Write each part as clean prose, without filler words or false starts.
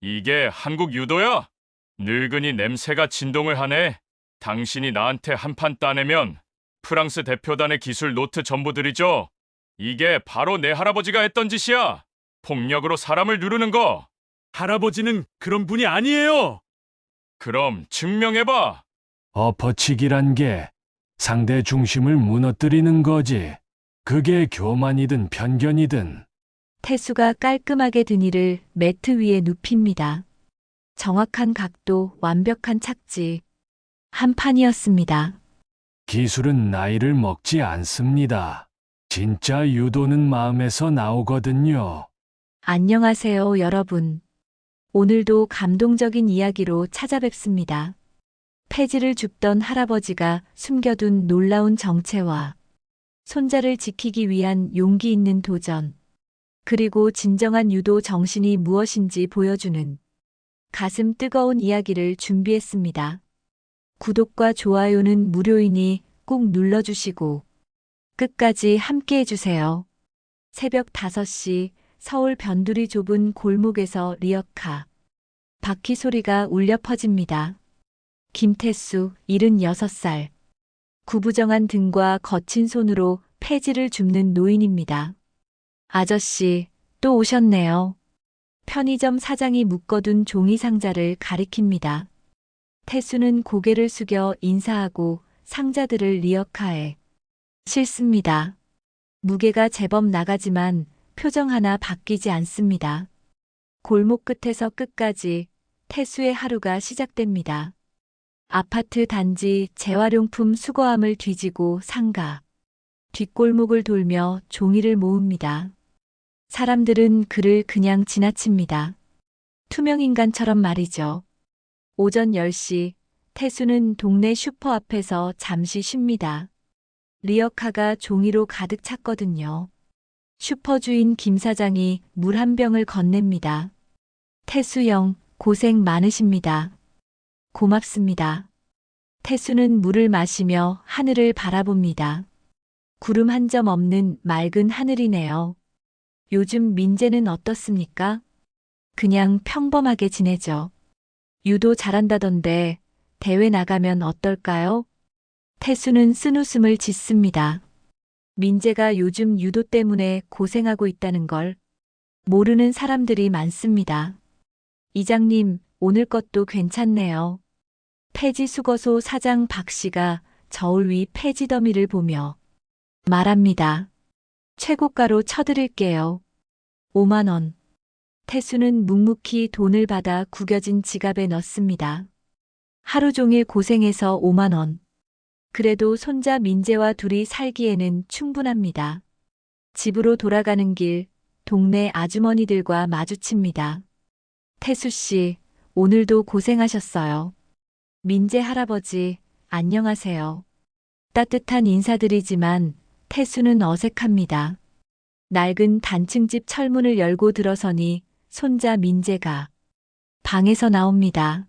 이게 한국 유도야? 늙은이 냄새가 진동을 하네. 당신이 나한테 한 판 따내면 프랑스 대표단의 기술 노트 전부 드리죠. 이게 바로 내 할아버지가 했던 짓이야. 폭력으로 사람을 누르는 거. 할아버지는 그런 분이 아니에요. 그럼 증명해봐. 엎어치기란 게 상대 중심을 무너뜨리는 거지. 그게 교만이든 편견이든. 태수가 깔끔하게 등이를 매트 위에 눕힙니다. 정확한 각도, 완벽한 착지. 한 판이었습니다. 기술은 나이를 먹지 않습니다. 진짜 유도는 마음에서 나오거든요. 안녕하세요, 여러분. 오늘도 감동적인 이야기로 찾아뵙습니다. 폐지를 줍던 할아버지가 숨겨둔 놀라운 정체와 손자를 지키기 위한 용기 있는 도전, 그리고 진정한 유도 정신이 무엇인지 보여주는 가슴 뜨거운 이야기를 준비했습니다. 구독과 좋아요는 무료이니 꼭 눌러주시고 끝까지 함께 해주세요. 새벽 5시 서울 변두리 좁은 골목에서 리어카 바퀴 소리가 울려 퍼집니다. 김태수 76살. 구부정한 등과 거친 손으로 폐지를 줍는 노인입니다. 아저씨, 또 오셨네요. 편의점 사장이 묶어둔 종이 상자를 가리킵니다. 태수는 고개를 숙여 인사하고 상자들을 리어카에 싣습니다. 무게가 제법 나가지만 표정 하나 바뀌지 않습니다. 골목 끝에서 끝까지 태수의 하루가 시작됩니다. 아파트 단지 재활용품 수거함을 뒤지고 상가, 뒷골목을 돌며 종이를 모읍니다. 사람들은 그를 그냥 지나칩니다. 투명인간처럼 말이죠. 오전 10시, 태수는 동네 슈퍼 앞에서 잠시 쉽니다. 리어카가 종이로 가득 찼거든요. 슈퍼 주인 김 사장이 물 한 병을 건넵니다. 태수 형, 고생 많으십니다. 고맙습니다. 태수는 물을 마시며 하늘을 바라봅니다. 구름 한 점 없는 맑은 하늘이네요. 요즘 민재는 어떻습니까? 그냥 평범하게 지내죠. 유도 잘한다던데 대회 나가면 어떨까요? 태수는 쓴웃음을 짓습니다. 민재가 요즘 유도 때문에 고생하고 있다는 걸 모르는 사람들이 많습니다. 이장님, 오늘 것도 괜찮네요. 폐지수거소 사장 박 씨가 저울 위 폐지 더미를 보며 말합니다. 최고가로 쳐드릴게요. 5만 원. 태수는 묵묵히 돈을 받아 구겨진 지갑에 넣습니다. 하루 종일 고생해서 5만 원. 그래도 손자 민재와 둘이 살기에는 충분합니다. 집으로 돌아가는 길, 동네 아주머니들과 마주칩니다. 태수 씨, 오늘도 고생하셨어요. 민재 할아버지, 안녕하세요. 따뜻한 인사드리지만 태수는 어색합니다. 낡은 단층집 철문을 열고 들어서니 손자 민재가 방에서 나옵니다.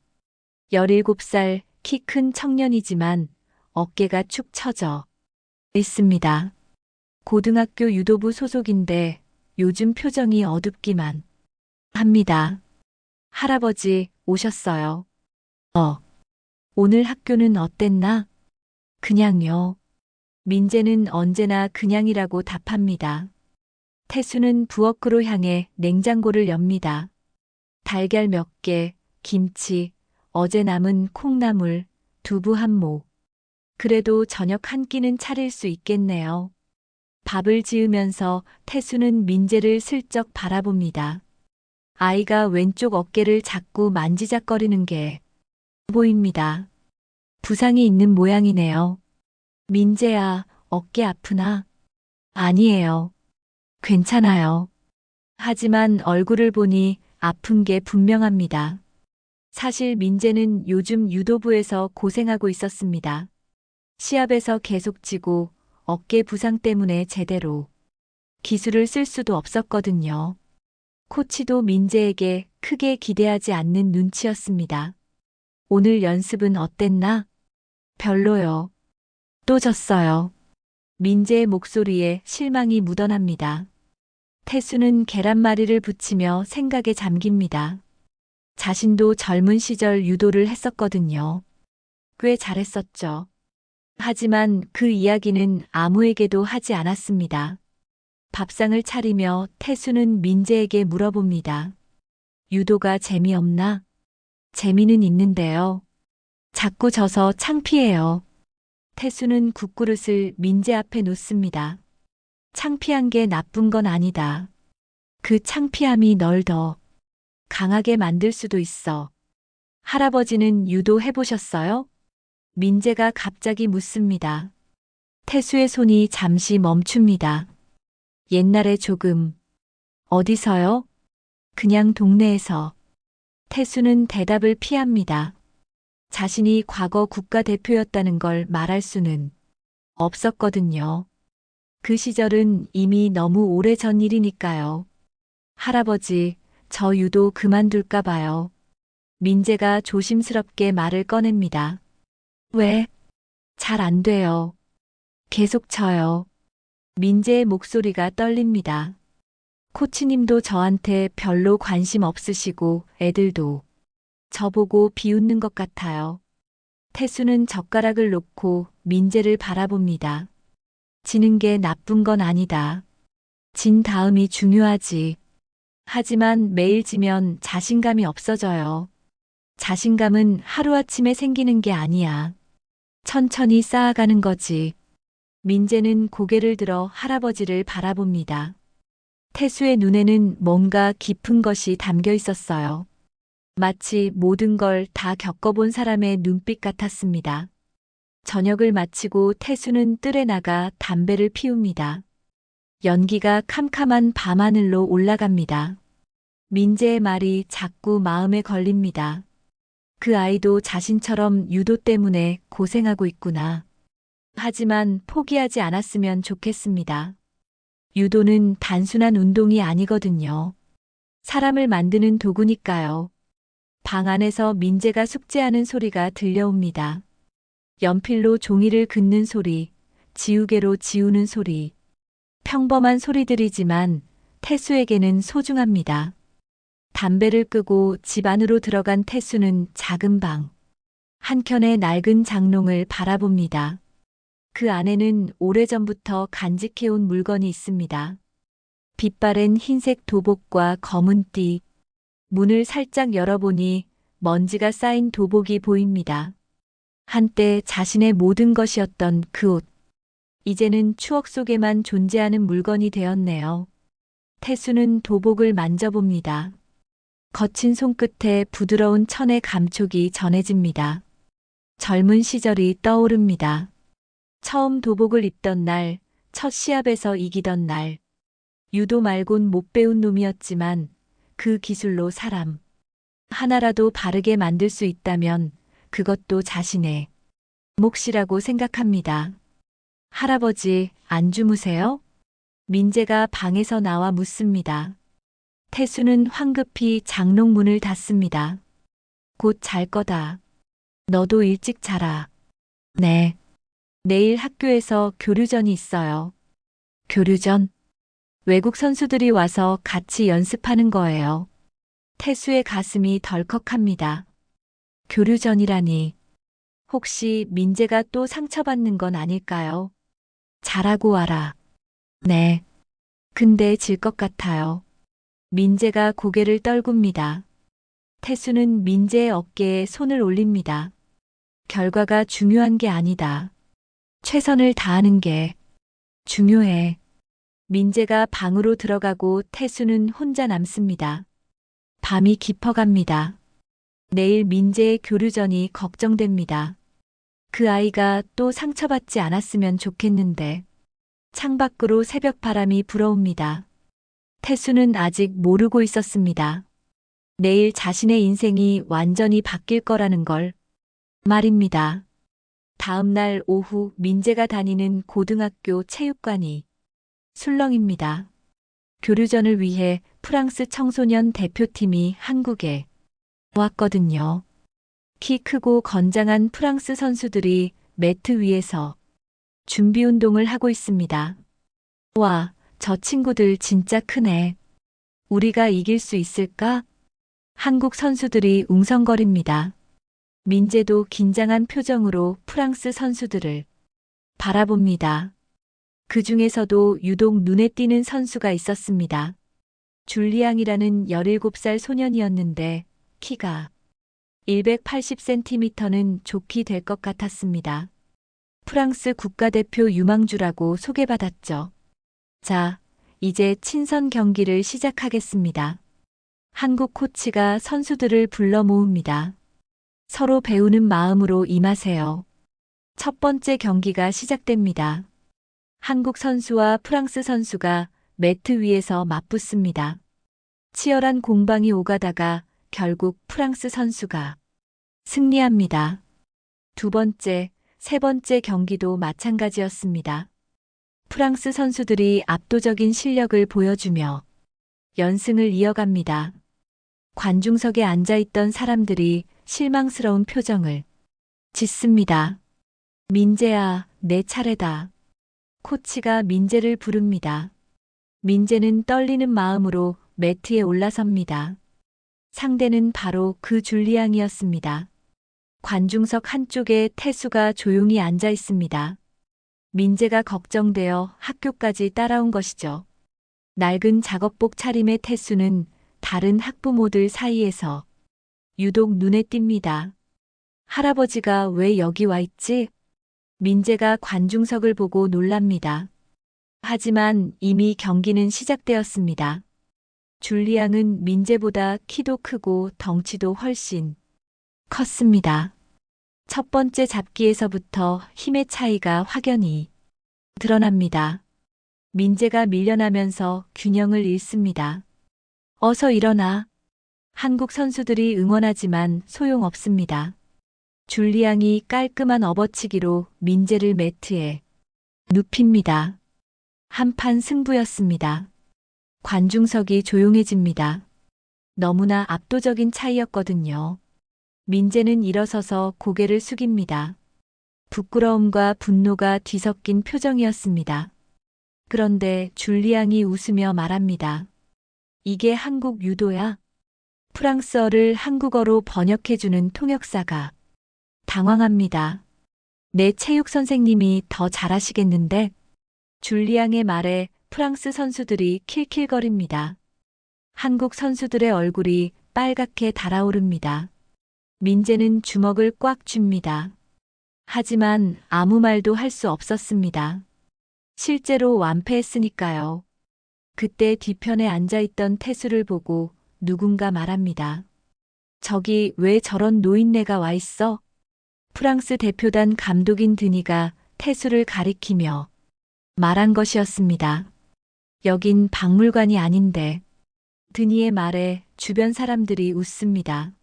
17살 키 큰 청년이지만 어깨가 축 처져 있습니다. 고등학교 유도부 소속인데 요즘 표정이 어둡기만 합니다. 할아버지 오셨어요. 오늘 학교는 어땠나? 그냥요. 민재는 언제나 그냥이라고 답합니다. 태수는 부엌으로 향해 냉장고를 엽니다. 달걀 몇 개, 김치, 어제 남은 콩나물, 두부 한 모. 그래도 저녁 한 끼는 차릴 수 있겠네요. 밥을 지으면서 태수는 민재를 슬쩍 바라봅니다. 아이가 왼쪽 어깨를 자꾸 만지작거리는 게 보입니다. 부상이 있는 모양이네요. 민재야, 어깨 아프나? 아니에요. 괜찮아요. 하지만 얼굴을 보니 아픈 게 분명합니다. 사실 민재는 요즘 유도부에서 고생하고 있었습니다. 시합에서 계속 지고 어깨 부상 때문에 제대로 기술을 쓸 수도 없었거든요. 코치도 민재에게 크게 기대하지 않는 눈치였습니다. 오늘 연습은 어땠나? 별로요. 또 졌어요. 민재의 목소리에 실망이 묻어납니다. 태수는 계란말이를 부치며 생각에 잠깁니다. 자신도 젊은 시절 유도를 했었거든요. 꽤 잘했었죠. 하지만 그 이야기는 아무에게도 하지 않았습니다. 밥상을 차리며 태수는 민재에게 물어봅니다. 유도가 재미없나? 재미는 있는데요. 자꾸 져서 창피해요. 태수는 국그릇을 민재 앞에 놓습니다. 창피한 게 나쁜 건 아니다. 그 창피함이 널 더 강하게 만들 수도 있어. 할아버지는 유도 해보셨어요? 민재가 갑자기 묻습니다. 태수의 손이 잠시 멈춥니다. 옛날에 조금. 어디서요? 그냥 동네에서. 태수는 대답을 피합니다. 자신이 과거 국가대표였다는 걸 말할 수는 없었거든요. 그 시절은 이미 너무 오래전 일이니까요. 할아버지, 저 유도 그만둘까 봐요. 민재가 조심스럽게 말을 꺼냅니다. 왜? 잘 안 돼요. 계속 쳐요. 민재의 목소리가 떨립니다. 코치님도 저한테 별로 관심 없으시고 애들도 저보고 비웃는 것 같아요. 태수는 젓가락을 놓고 민재를 바라봅니다. 지는 게 나쁜 건 아니다. 진 다음이 중요하지. 하지만 매일 지면 자신감이 없어져요. 자신감은 하루아침에 생기는 게 아니야. 천천히 쌓아가는 거지. 민재는 고개를 들어 할아버지를 바라봅니다. 태수의 눈에는 뭔가 깊은 것이 담겨 있었어요. 마치 모든 걸 다 겪어본 사람의 눈빛 같았습니다. 저녁을 마치고 태수는 뜰에 나가 담배를 피웁니다. 연기가 캄캄한 밤하늘로 올라갑니다. 민재의 말이 자꾸 마음에 걸립니다. 그 아이도 자신처럼 유도 때문에 고생하고 있구나. 하지만 포기하지 않았으면 좋겠습니다. 유도는 단순한 운동이 아니거든요. 사람을 만드는 도구니까요. 방 안에서 민재가 숙제하는 소리가 들려옵니다. 연필로 종이를 긋는 소리, 지우개로 지우는 소리. 평범한 소리들이지만 태수에게는 소중합니다. 담배를 끄고 집 안으로 들어간 태수는 작은 방 한켠의 낡은 장롱을 바라봅니다. 그 안에는 오래전부터 간직해온 물건이 있습니다. 빛바랜 흰색 도복과 검은 띠. 문을 살짝 열어보니 먼지가 쌓인 도복이 보입니다. 한때 자신의 모든 것이었던 그 옷. 이제는 추억 속에만 존재하는 물건이 되었네요. 태수는 도복을 만져봅니다. 거친 손끝에 부드러운 천의 감촉이 전해집니다. 젊은 시절이 떠오릅니다. 처음 도복을 입던 날, 첫 시합에서 이기던 날. 유도 말곤 못 배운 놈이었지만 그 기술로 사람 하나라도 바르게 만들 수 있다면 그것도 자신의 몫이라고 생각합니다. 할아버지, 안 주무세요? 민재가 방에서 나와 묻습니다. 태수는 황급히 장롱 문을 닫습니다. 곧 잘 거다. 너도 일찍 자라. 네. 내일 학교에서 교류전이 있어요. 교류전? 외국 선수들이 와서 같이 연습하는 거예요. 태수의 가슴이 덜컥합니다. 교류전이라니. 혹시 민재가 또 상처받는 건 아닐까요? 잘하고 와라. 네. 근데 질 것 같아요. 민재가 고개를 떨굽니다. 태수는 민재의 어깨에 손을 올립니다. 결과가 중요한 게 아니다. 최선을 다하는 게 중요해. 민재가 방으로 들어가고 태수는 혼자 남습니다. 밤이 깊어갑니다. 내일 민재의 교류전이 걱정됩니다. 그 아이가 또 상처받지 않았으면 좋겠는데. 창밖으로 새벽 바람이 불어옵니다. 태수는 아직 모르고 있었습니다. 내일 자신의 인생이 완전히 바뀔 거라는 걸 말입니다. 다음 날 오후 민재가 다니는 고등학교 체육관이 술렁입니다. 교류전을 위해 프랑스 청소년 대표팀이 한국에 왔거든요. 키 크고 건장한 프랑스 선수들이 매트 위에서 준비 운동을 하고 있습니다. 와, 저 친구들 진짜 크네. 우리가 이길 수 있을까? 한국 선수들이 웅성거립니다. 민재도 긴장한 표정으로 프랑스 선수들을 바라봅니다. 그 중에서도 유독 눈에 띄는 선수가 있었습니다. 줄리앙이라는 17살 소년이었는데 키가 180cm는 좋게 될 것 같았습니다. 프랑스 국가대표 유망주라고 소개받았죠. 자, 이제 친선 경기를 시작하겠습니다. 한국 코치가 선수들을 불러 모읍니다. 서로 배우는 마음으로 임하세요. 첫 번째 경기가 시작됩니다. 한국 선수와 프랑스 선수가 매트 위에서 맞붙습니다. 치열한 공방이 오가다가 결국 프랑스 선수가 승리합니다. 두 번째, 세 번째 경기도 마찬가지였습니다. 프랑스 선수들이 압도적인 실력을 보여주며 연승을 이어갑니다. 관중석에 앉아있던 사람들이 실망스러운 표정을 짓습니다. 민재야, 내 차례다. 코치가 민재를 부릅니다. 민재는 떨리는 마음으로 매트에 올라섭니다. 상대는 바로 그 줄리앙이었습니다. 관중석 한쪽에 태수가 조용히 앉아 있습니다. 민재가 걱정되어 학교까지 따라온 것이죠. 낡은 작업복 차림의 태수는 다른 학부모들 사이에서 유독 눈에 띕니다. 할아버지가 왜 여기 와 있지? 민재가 관중석을 보고 놀랍니다. 하지만 이미 경기는 시작되었습니다. 줄리앙은 민재보다 키도 크고 덩치도 훨씬 컸습니다. 첫 번째 잡기에서부터 힘의 차이가 확연히 드러납니다. 민재가 밀려나면서 균형을 잃습니다. 어서 일어나. 한국 선수들이 응원하지만 소용없습니다. 줄리앙이 깔끔한 업어치기로 민재를 매트에 눕힙니다. 한판 승부였습니다. 관중석이 조용해집니다. 너무나 압도적인 차이였거든요. 민재는 일어서서 고개를 숙입니다. 부끄러움과 분노가 뒤섞인 표정이었습니다. 그런데 줄리앙이 웃으며 말합니다. 이게 한국 유도야? 프랑스어를 한국어로 번역해주는 통역사가 당황합니다. 내 체육 선생님이 더 잘하시겠는데? 줄리앙의 말에 프랑스 선수들이 킬킬거립니다. 한국 선수들의 얼굴이 빨갛게 달아오릅니다. 민재는 주먹을 꽉 쥡니다. 하지만 아무 말도 할 수 없었습니다. 실제로 완패했으니까요. 그때 뒤편에 앉아있던 태수를 보고 누군가 말합니다. 저기 왜 저런 노인네가 와 있어? 프랑스 대표단 감독인 드니가 태수를 가리키며 말한 것이었습니다. 여긴 박물관이 아닌데. 드니의 말에 주변 사람들이 웃습니다.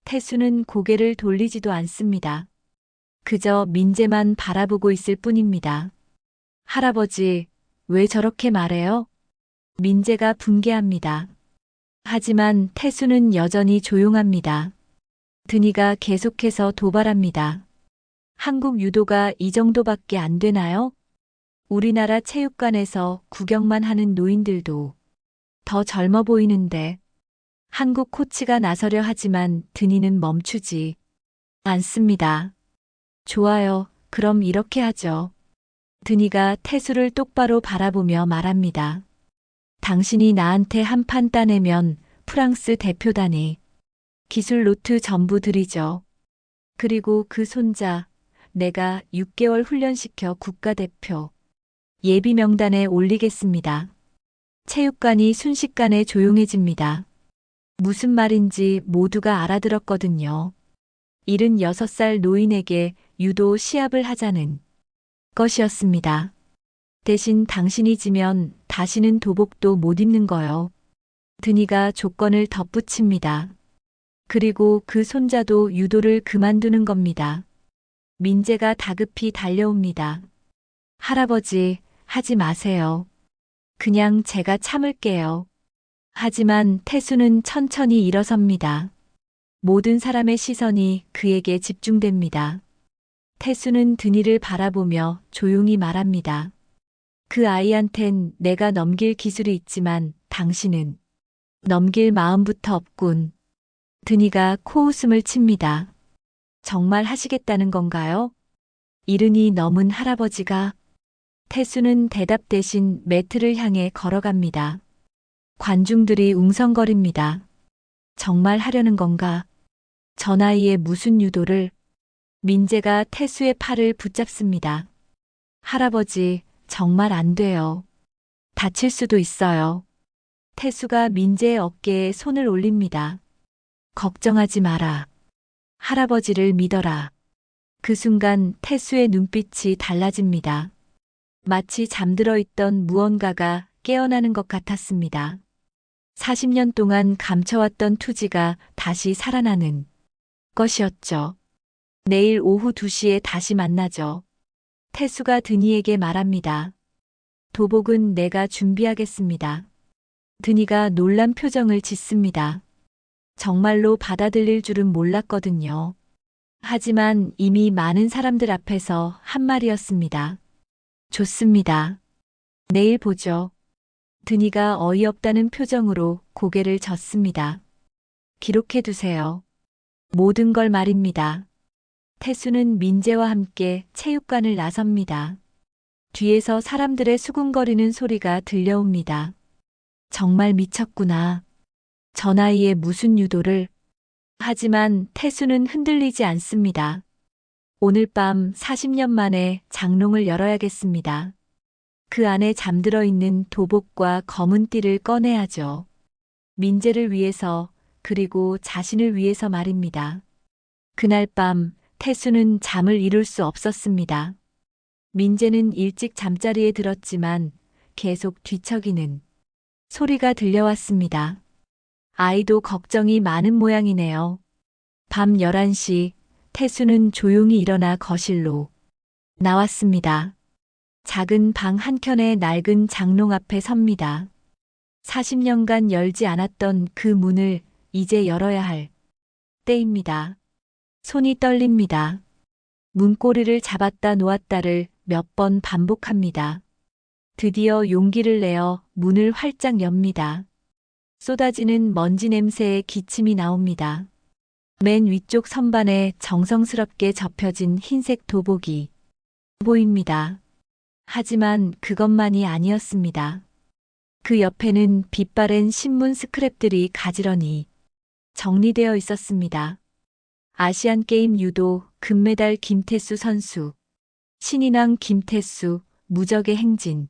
태수는 고개를 돌리지도 않습니다. 그저 민재만 바라보고 있을 뿐입니다. 할아버지, 왜 저렇게 말해요? 민재가 분개합니다. 하지만 태수는 여전히 조용합니다. 드니가 계속해서 도발합니다. 한국 유도가 이 정도밖에 안 되나요? 우리나라 체육관에서 구경만 하는 노인들도 더 젊어 보이는데. 한국 코치가 나서려 하지만 드니는 멈추지 않습니다. 좋아요. 그럼 이렇게 하죠. 드니가 태수를 똑바로 바라보며 말합니다. 당신이 나한테 한 판 따내면 프랑스 대표단이 기술 노트 전부 드리죠. 그리고 그 손자, 내가 6개월 훈련시켜 국가대표 예비 명단에 올리겠습니다. 체육관이 순식간에 조용해집니다. 무슨 말인지 모두가 알아들었거든요. 76살 노인에게 유도 시합을 하자는 것이었습니다. 대신 당신이 지면 다시는 도복도 못 입는 거요. 드니가 조건을 덧붙입니다. 그리고 그 손자도 유도를 그만두는 겁니다. 민재가 다급히 달려옵니다. 할아버지, 하지 마세요. 그냥 제가 참을게요. 하지만 태수는 천천히 일어섭니다. 모든 사람의 시선이 그에게 집중됩니다. 태수는 드니를 바라보며 조용히 말합니다. 그 아이한텐 내가 넘길 기술이 있지만 당신은 넘길 마음부터 없군. 드니가 코웃음을 칩니다. 정말 하시겠다는 건가요? 이른이 넘은 할아버지가. 태수는 대답 대신 매트를 향해 걸어갑니다. 관중들이 웅성거립니다. 정말 하려는 건가? 저 나이에 무슨 유도를? 민재가 태수의 팔을 붙잡습니다. 할아버지, 정말 안 돼요. 다칠 수도 있어요. 태수가 민재의 어깨에 손을 올립니다. 걱정하지 마라. 할아버지를 믿어라. 그 순간 태수의 눈빛이 달라집니다. 마치 잠들어 있던 무언가가 깨어나는 것 같았습니다. 40년 동안 감춰왔던 투지가 다시 살아나는 것이었죠. 내일 오후 2시에 다시 만나죠. 태수가 드니에게 말합니다. 도복은 내가 준비하겠습니다. 드니가 놀란 표정을 짓습니다. 정말로 받아들일 줄은 몰랐거든요. 하지만 이미 많은 사람들 앞에서 한 말이었습니다. 좋습니다. 내일 보죠. 드니가 어이없다는 표정으로 고개를 젓습니다. 기록해두세요. 모든 걸 말입니다. 태수는 민재와 함께 체육관을 나섭니다. 뒤에서 사람들의 수군거리는 소리가 들려옵니다. 정말 미쳤구나. 저 나이에 무슨 유도를. 하지만 태수는 흔들리지 않습니다. 오늘 밤 40년 만에 장롱을 열어야겠습니다. 그 안에 잠들어 있는 도복과 검은 띠를 꺼내야죠. 민재를 위해서, 그리고 자신을 위해서 말입니다. 그날 밤 태수는 잠을 이룰 수 없었습니다. 민재는 일찍 잠자리에 들었지만 계속 뒤척이는 소리가 들려왔습니다. 아이도 걱정이 많은 모양이네요. 밤 11시 태수는 조용히 일어나 거실로 나왔습니다. 작은 방 한켠의 낡은 장롱 앞에 섭니다. 40년간 열지 않았던 그 문을 이제 열어야 할 때입니다. 손이 떨립니다. 문고리를 잡았다 놓았다를 몇 번 반복합니다. 드디어 용기를 내어 문을 활짝 엽니다. 쏟아지는 먼지 냄새에 기침이 나옵니다. 맨 위쪽 선반에 정성스럽게 접혀진 흰색 도복이 보입니다. 하지만 그것만이 아니었습니다. 그 옆에는 빛바랜 신문 스크랩들이 가지런히 정리되어 있었습니다. 아시안게임 유도 금메달 김태수 선수, 신인왕 김태수, 무적의 행진,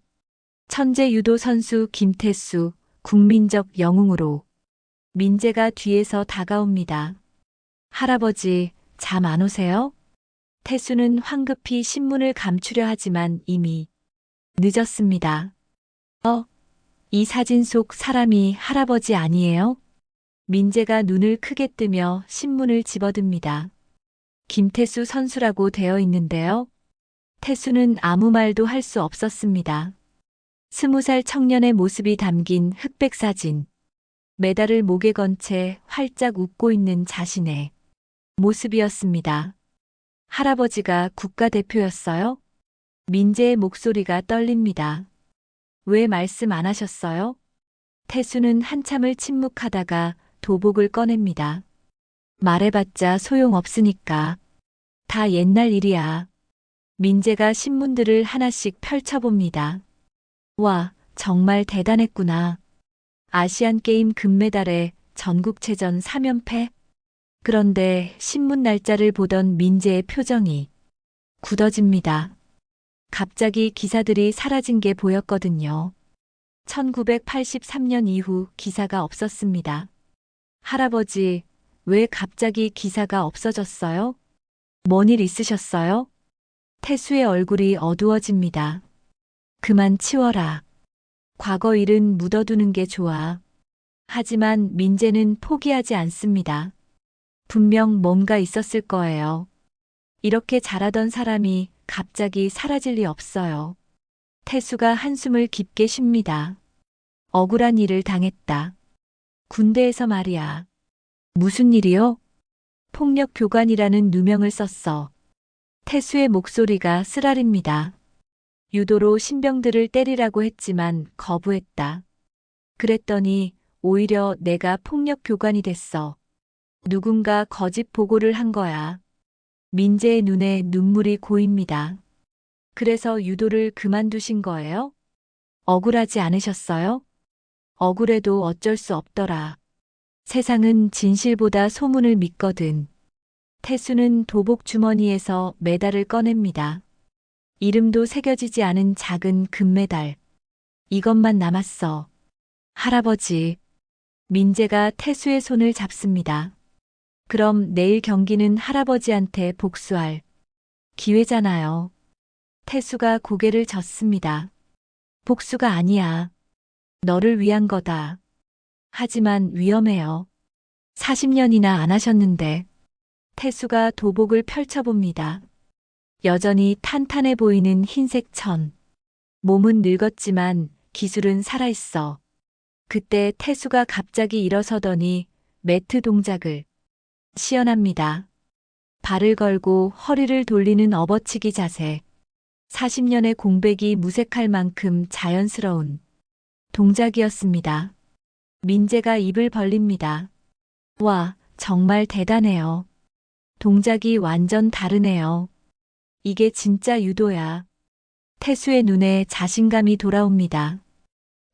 천재 유도 선수 김태수, 국민적 영웅으로. 민재가 뒤에서 다가옵니다. 할아버지, 잠 안 오세요? 태수는 황급히 신문을 감추려 하지만 이미 늦었습니다. 이 사진 속 사람이 할아버지 아니에요? 민재가 눈을 크게 뜨며 신문을 집어듭니다. 김태수 선수라고 되어 있는데요. 태수는 아무 말도 할 수 없었습니다. 20살 청년의 모습이 담긴 흑백 사진. 메달을 목에 건 채 활짝 웃고 있는 자신의 모습이었습니다. 할아버지가 국가대표였어요? 민재의 목소리가 떨립니다. 왜 말씀 안 하셨어요? 태수는 한참을 침묵하다가 도복을 꺼냅니다. 말해봤자 소용없으니까. 다 옛날 일이야. 민재가 신문들을 하나씩 펼쳐봅니다. 와, 정말 대단했구나. 아시안게임 금메달에 전국체전 3연패? 그런데 신문 날짜를 보던 민재의 표정이 굳어집니다. 갑자기 기사들이 사라진 게 보였거든요. 1983년 이후 기사가 없었습니다. 할아버지, 왜 갑자기 기사가 없어졌어요? 뭔 일 있으셨어요? 태수의 얼굴이 어두워집니다. 그만 치워라. 과거 일은 묻어두는 게 좋아. 하지만 민재는 포기하지 않습니다. 분명 뭔가 있었을 거예요. 이렇게 잘하던 사람이 갑자기 사라질 리 없어요. 태수가 한숨을 깊게 쉽니다. 억울한 일을 당했다. 군대에서 말이야. 무슨 일이요? 폭력 교관이라는 누명을 썼어. 태수의 목소리가 쓰라립니다. 유도로 신병들을 때리라고 했지만 거부했다. 그랬더니 오히려 내가 폭력 교관이 됐어. 누군가 거짓 보고를 한 거야. 민재의 눈에 눈물이 고입니다. 그래서 유도를 그만두신 거예요? 억울하지 않으셨어요? 억울해도 어쩔 수 없더라. 세상은 진실보다 소문을 믿거든. 태수는 도복 주머니에서 메달을 꺼냅니다. 이름도 새겨지지 않은 작은 금메달. 이것만 남았어. 할아버지. 민재가 태수의 손을 잡습니다. 그럼 내일 경기는 할아버지한테 복수할 기회잖아요. 태수가 고개를 젓습니다. 복수가 아니야. 너를 위한 거다. 하지만 위험해요. 40년이나 안 하셨는데. 태수가 도복을 펼쳐봅니다. 여전히 탄탄해 보이는 흰색 천. 몸은 늙었지만 기술은 살아있어. 그때 태수가 갑자기 일어서더니 매트 동작을 시연합니다. 발을 걸고 허리를 돌리는 업어치기 자세. 40년의 공백이 무색할 만큼 자연스러운 동작이었습니다. 민재가 입을 벌립니다. 와, 정말 대단해요. 동작이 완전 다르네요. 이게 진짜 유도야. 태수의 눈에 자신감이 돌아옵니다.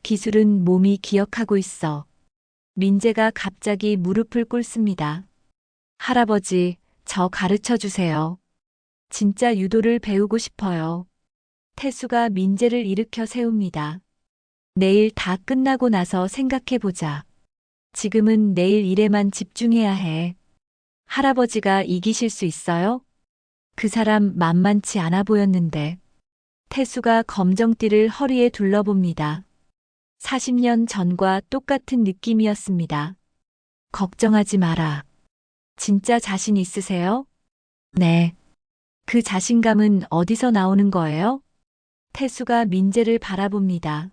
기술은 몸이 기억하고 있어. 민재가 갑자기 무릎을 꿇습니다. 할아버지, 저 가르쳐 주세요. 진짜 유도를 배우고 싶어요. 태수가 민재를 일으켜 세웁니다. 내일 다 끝나고 나서 생각해보자. 지금은 내일 일에만 집중해야 해. 할아버지가 이기실 수 있어요? 그 사람 만만치 않아 보였는데. 태수가 검정띠를 허리에 둘러봅니다. 40년 전과 똑같은 느낌이었습니다. 걱정하지 마라. 진짜 자신 있으세요? 네. 그 자신감은 어디서 나오는 거예요? 태수가 민재를 바라봅니다.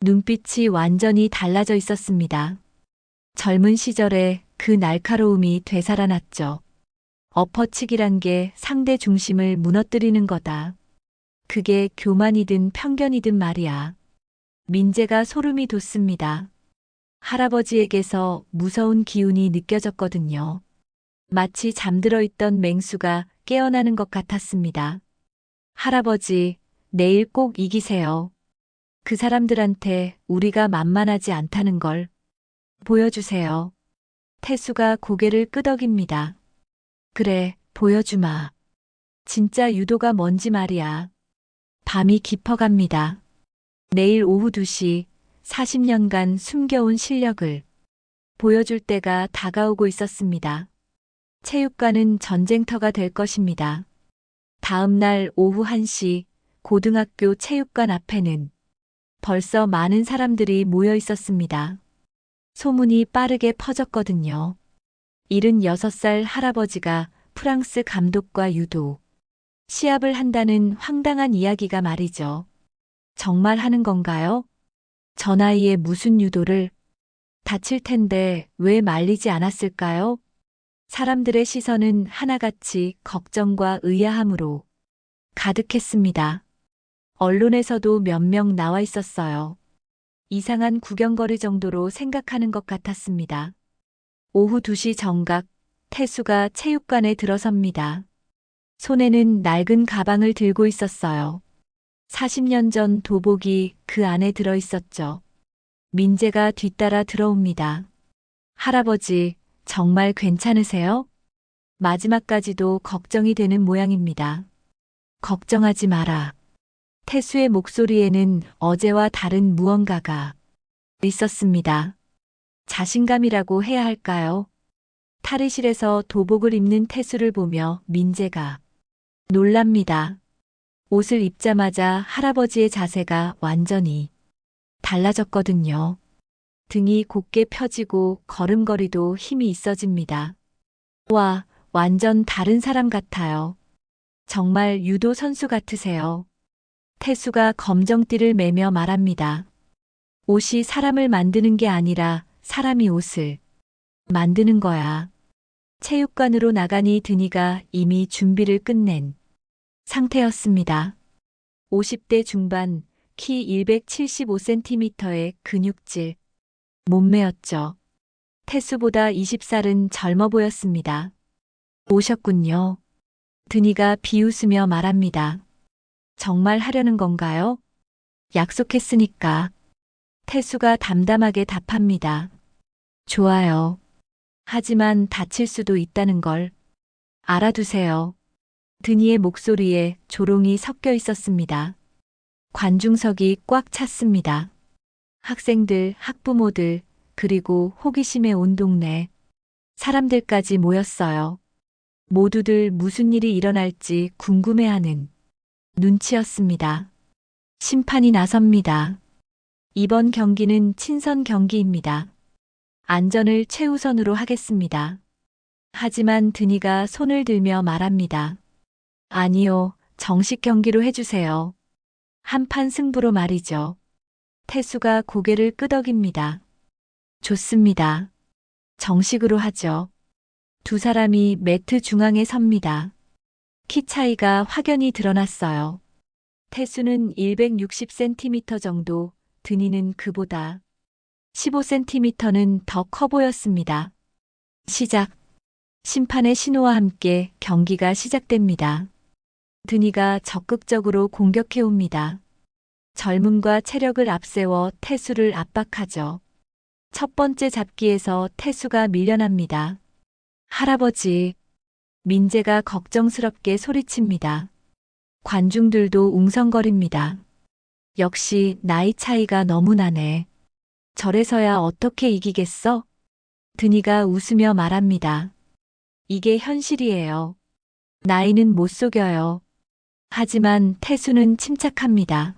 눈빛이 완전히 달라져 있었습니다. 젊은 시절에 그 날카로움이 되살아났죠. 엎어치기란 게 상대 중심을 무너뜨리는 거다. 그게 교만이든 편견이든 말이야. 민재가 소름이 돋습니다. 할아버지에게서 무서운 기운이 느껴졌거든요. 마치 잠들어 있던 맹수가 깨어나는 것 같았습니다. 할아버지, 내일 꼭 이기세요. 그 사람들한테 우리가 만만하지 않다는 걸 보여주세요. 태수가 고개를 끄덕입니다. 그래, 보여주마. 진짜 유도가 뭔지 말이야. 밤이 깊어갑니다. 내일 오후 2시 40년간 숨겨온 실력을 보여줄 때가 다가오고 있었습니다. 체육관은 전쟁터가 될 것입니다. 다음 날 오후 1시 고등학교 체육관 앞에는 벌써 많은 사람들이 모여 있었습니다. 소문이 빠르게 퍼졌거든요. 76살 할아버지가 프랑스 감독과 유도 시합을 한다는 황당한 이야기가 말이죠. 정말 하는 건가요? 저 나이에 무슨 유도를? 다칠 텐데 왜 말리지 않았을까요? 사람들의 시선은 하나같이 걱정과 의아함으로 가득했습니다. 언론에서도 몇 명 나와 있었어요. 이상한 구경거리 정도로 생각하는 것 같았습니다. 오후 2시 정각, 태수가 체육관에 들어섭니다. 손에는 낡은 가방을 들고 있었어요. 40년 전 도복이 그 안에 들어 있었죠. 민재가 뒤따라 들어옵니다. 할아버지, 정말 괜찮으세요? 마지막까지도 걱정이 되는 모양입니다. 걱정하지 마라. 태수의 목소리에는 어제와 다른 무언가가 있었습니다. 자신감이라고 해야 할까요? 탈의실에서 도복을 입는 태수를 보며 민재가 놀랍니다. 옷을 입자마자 할아버지의 자세가 완전히 달라졌거든요. 등이 곧게 펴지고 걸음걸이도 힘이 있어집니다. 와, 완전 다른 사람 같아요. 정말 유도 선수 같으세요. 태수가 검정띠를 매며 말합니다. 옷이 사람을 만드는 게 아니라 사람이 옷을 만드는 거야. 체육관으로 나가니 드니가 이미 준비를 끝낸 상태였습니다. 50대 중반, 키 175cm의 근육질, 몸매였죠. 태수보다 20살은 젊어 보였습니다. 오셨군요. 드니가 비웃으며 말합니다. 정말 하려는 건가요? 약속했으니까. 태수가 담담하게 답합니다. 좋아요. 하지만 다칠 수도 있다는 걸 알아두세요. 드니의 목소리에 조롱이 섞여 있었습니다. 관중석이 꽉 찼습니다. 학생들, 학부모들, 그리고 호기심에 온 동네 사람들까지 모였어요. 모두들 무슨 일이 일어날지 궁금해하는 눈치였습니다. 심판이 나섭니다. 이번 경기는 친선 경기입니다. 안전을 최우선으로 하겠습니다. 하지만 드니가 손을 들며 말합니다. 아니요, 정식 경기로 해주세요. 한판 승부로 말이죠. 태수가 고개를 끄덕입니다. 좋습니다. 정식으로 하죠. 두 사람이 매트 중앙에 섭니다. 키 차이가 확연히 드러났어요. 태수는 160cm 정도, 드니는 그보다 15cm는 더 커 보였습니다. 시작. 심판의 신호와 함께 경기가 시작됩니다. 드니가 적극적으로 공격해옵니다. 젊음과 체력을 앞세워 태수를 압박하죠. 첫 번째 잡기에서 태수가 밀려납니다. 할아버지, 민재가 걱정스럽게 소리칩니다. 관중들도 웅성거립니다. 역시 나이 차이가 너무 나네. 저래서야 어떻게 이기겠어? 드니가 웃으며 말합니다. 이게 현실이에요. 나이는 못 속여요. 하지만 태수는 침착합니다.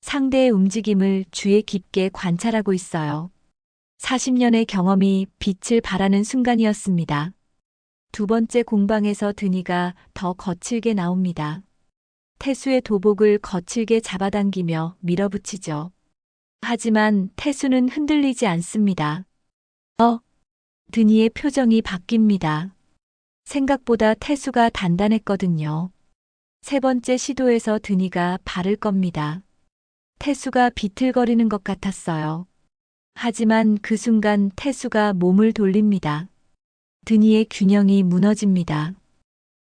상대의 움직임을 주의 깊게 관찰하고 있어요. 40년의 경험이 빛을 발하는 순간이었습니다. 두 번째 공방에서 드니가 더 거칠게 나옵니다. 태수의 도복을 거칠게 잡아당기며 밀어붙이죠. 하지만 태수는 흔들리지 않습니다. 드니의 표정이 바뀝니다. 생각보다 태수가 단단했거든요. 세 번째 시도에서 드니가 발을 겁니다. 태수가 비틀거리는 것 같았어요. 하지만 그 순간 태수가 몸을 돌립니다. 드니의 균형이 무너집니다.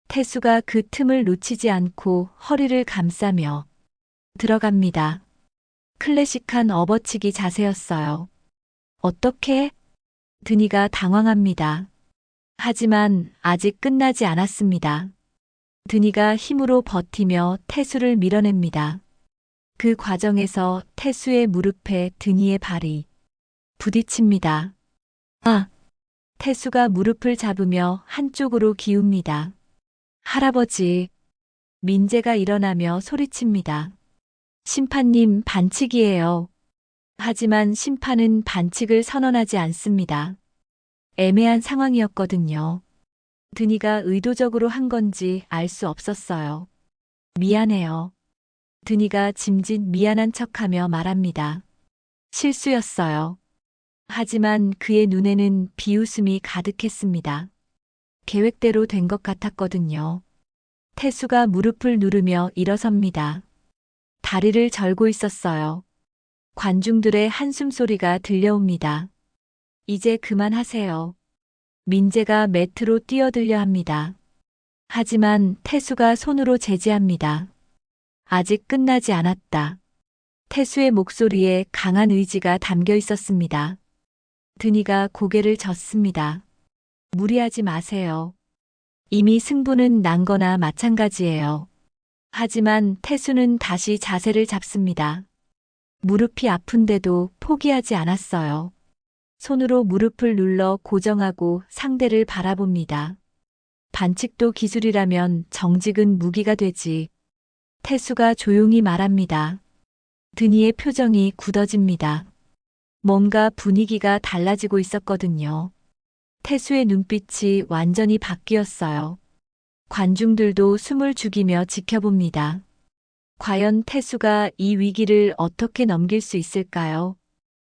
태수가 그 틈을 놓치지 않고 허리를 감싸며 들어갑니다. 클래식한 업어치기 자세였어요. 어떻게? 드니가 당황합니다. 하지만 아직 끝나지 않았습니다. 드니가 힘으로 버티며 태수를 밀어냅니다. 그 과정에서 태수의 무릎에 드니의 발이 부딪힙니다. 태수가 무릎을 잡으며 한쪽으로 기웁니다. 할아버지, 민재가 일어나며 소리칩니다. 심판님, 반칙이에요. 하지만 심판은 반칙을 선언하지 않습니다. 애매한 상황이었거든요. 드니가 의도적으로 한 건지 알 수 없었어요. 미안해요. 드니가 짐짓 미안한 척하며 말합니다. 실수였어요. 하지만 그의 눈에는 비웃음이 가득했습니다. 계획대로 된 것 같았거든요. 태수가 무릎을 누르며 일어섭니다. 다리를 절고 있었어요. 관중들의 한숨 소리가 들려옵니다. 이제 그만하세요. 민재가 매트로 뛰어들려 합니다. 하지만 태수가 손으로 제지합니다. 아직 끝나지 않았다. 태수의 목소리에 강한 의지가 담겨 있었습니다. 드니가 고개를 젓습니다. 무리하지 마세요. 이미 승부는 난 거나 마찬가지예요. 하지만 태수는 다시 자세를 잡습니다. 무릎이 아픈데도 포기하지 않았어요. 손으로 무릎을 눌러 고정하고 상대를 바라봅니다. 반칙도 기술이라면 정직은 무기가 되지. 태수가 조용히 말합니다. 드니의 표정이 굳어집니다. 뭔가 분위기가 달라지고 있었거든요. 태수의 눈빛이 완전히 바뀌었어요. 관중들도 숨을 죽이며 지켜봅니다. 과연 태수가 이 위기를 어떻게 넘길 수 있을까요?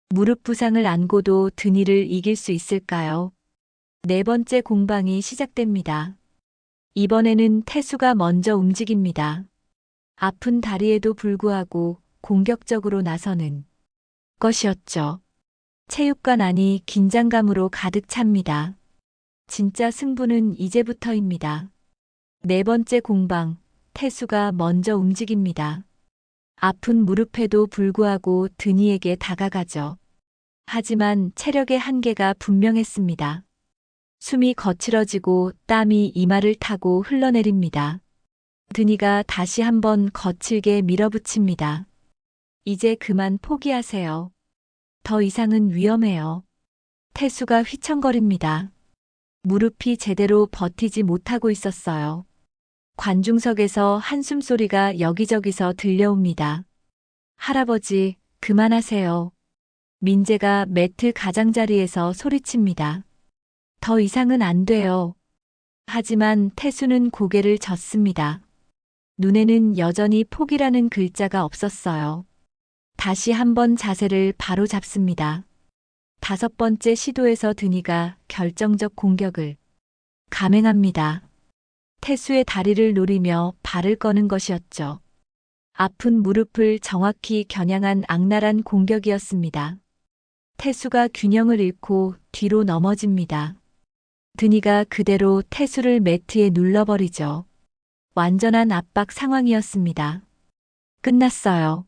무릎 부상을 안고도 드니를 이길 수 있을까요? 네 번째 공방이 시작됩니다. 이번에는 태수가 먼저 움직입니다. 아픈 다리에도 불구하고 공격적으로 나서는 것이었죠. 체육관 안이 긴장감으로 가득 찹니다. 진짜 승부는 이제부터입니다. 네 번째 공방, 태수가 먼저 움직입니다. 아픈 무릎에도 불구하고 드니에게 다가가죠. 하지만 체력의 한계가 분명했습니다. 숨이 거칠어지고 땀이 이마를 타고 흘러내립니다. 드니가 다시 한번 거칠게 밀어붙입니다. 이제 그만 포기하세요. 더 이상은 위험해요. 태수가 휘청거립니다. 무릎이 제대로 버티지 못하고 있었어요. 관중석에서 한숨 소리가 여기저기서 들려옵니다. 할아버지, 그만하세요. 민재가 매트 가장자리에서 소리칩니다. 더 이상은 안 돼요. 하지만 태수는 고개를 젓습니다. 눈에는 여전히 포기라는 글자가 없었어요. 다시 한번 자세를 바로 잡습니다. 다섯 번째 시도에서 드니가 결정적 공격을 감행합니다. 태수의 다리를 노리며 발을 꺼는 것이었죠. 아픈 무릎을 정확히 겨냥한 악랄한 공격이었습니다. 태수가 균형을 잃고 뒤로 넘어집니다. 드니가 그대로 태수를 매트에 눌러버리죠. 완전한 압박 상황이었습니다. 끝났어요.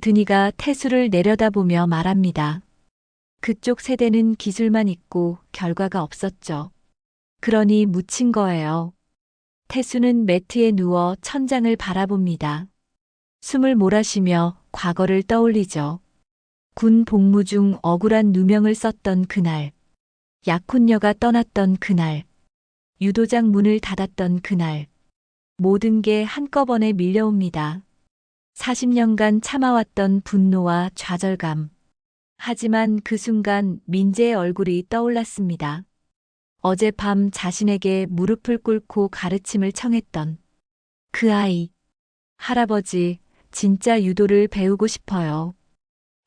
드니가 태수를 내려다보며 말합니다. 그쪽 세대는 기술만 있고 결과가 없었죠. 그러니 묻힌 거예요. 태수는 매트에 누워 천장을 바라봅니다. 숨을 몰아쉬며 과거를 떠올리죠. 군 복무 중 억울한 누명을 썼던 그날, 약혼녀가 떠났던 그날, 유도장 문을 닫았던 그날, 모든 게 한꺼번에 밀려옵니다. 40년간 참아왔던 분노와 좌절감. 하지만 그 순간 민재의 얼굴이 떠올랐습니다. 어젯밤 자신에게 무릎을 꿇고 가르침을 청했던 그 아이. 할아버지, 진짜 유도를 배우고 싶어요.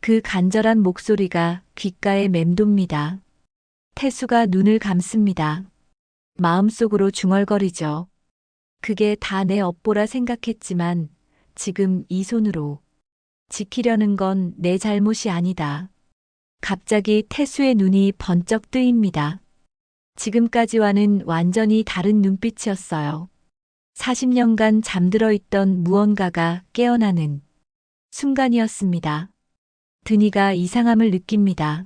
그 간절한 목소리가 귓가에 맴돕니다. 태수가 눈을 감습니다. 마음속으로 중얼거리죠. 그게 다 내 업보라 생각했지만 지금 이 손으로 지키려는 건 내 잘못이 아니다. 갑자기 태수의 눈이 번쩍 뜨입니다. 지금까지와는 완전히 다른 눈빛이었어요. 40년간 잠들어 있던 무언가가 깨어나는 순간이었습니다. 드니가 이상함을 느낍니다.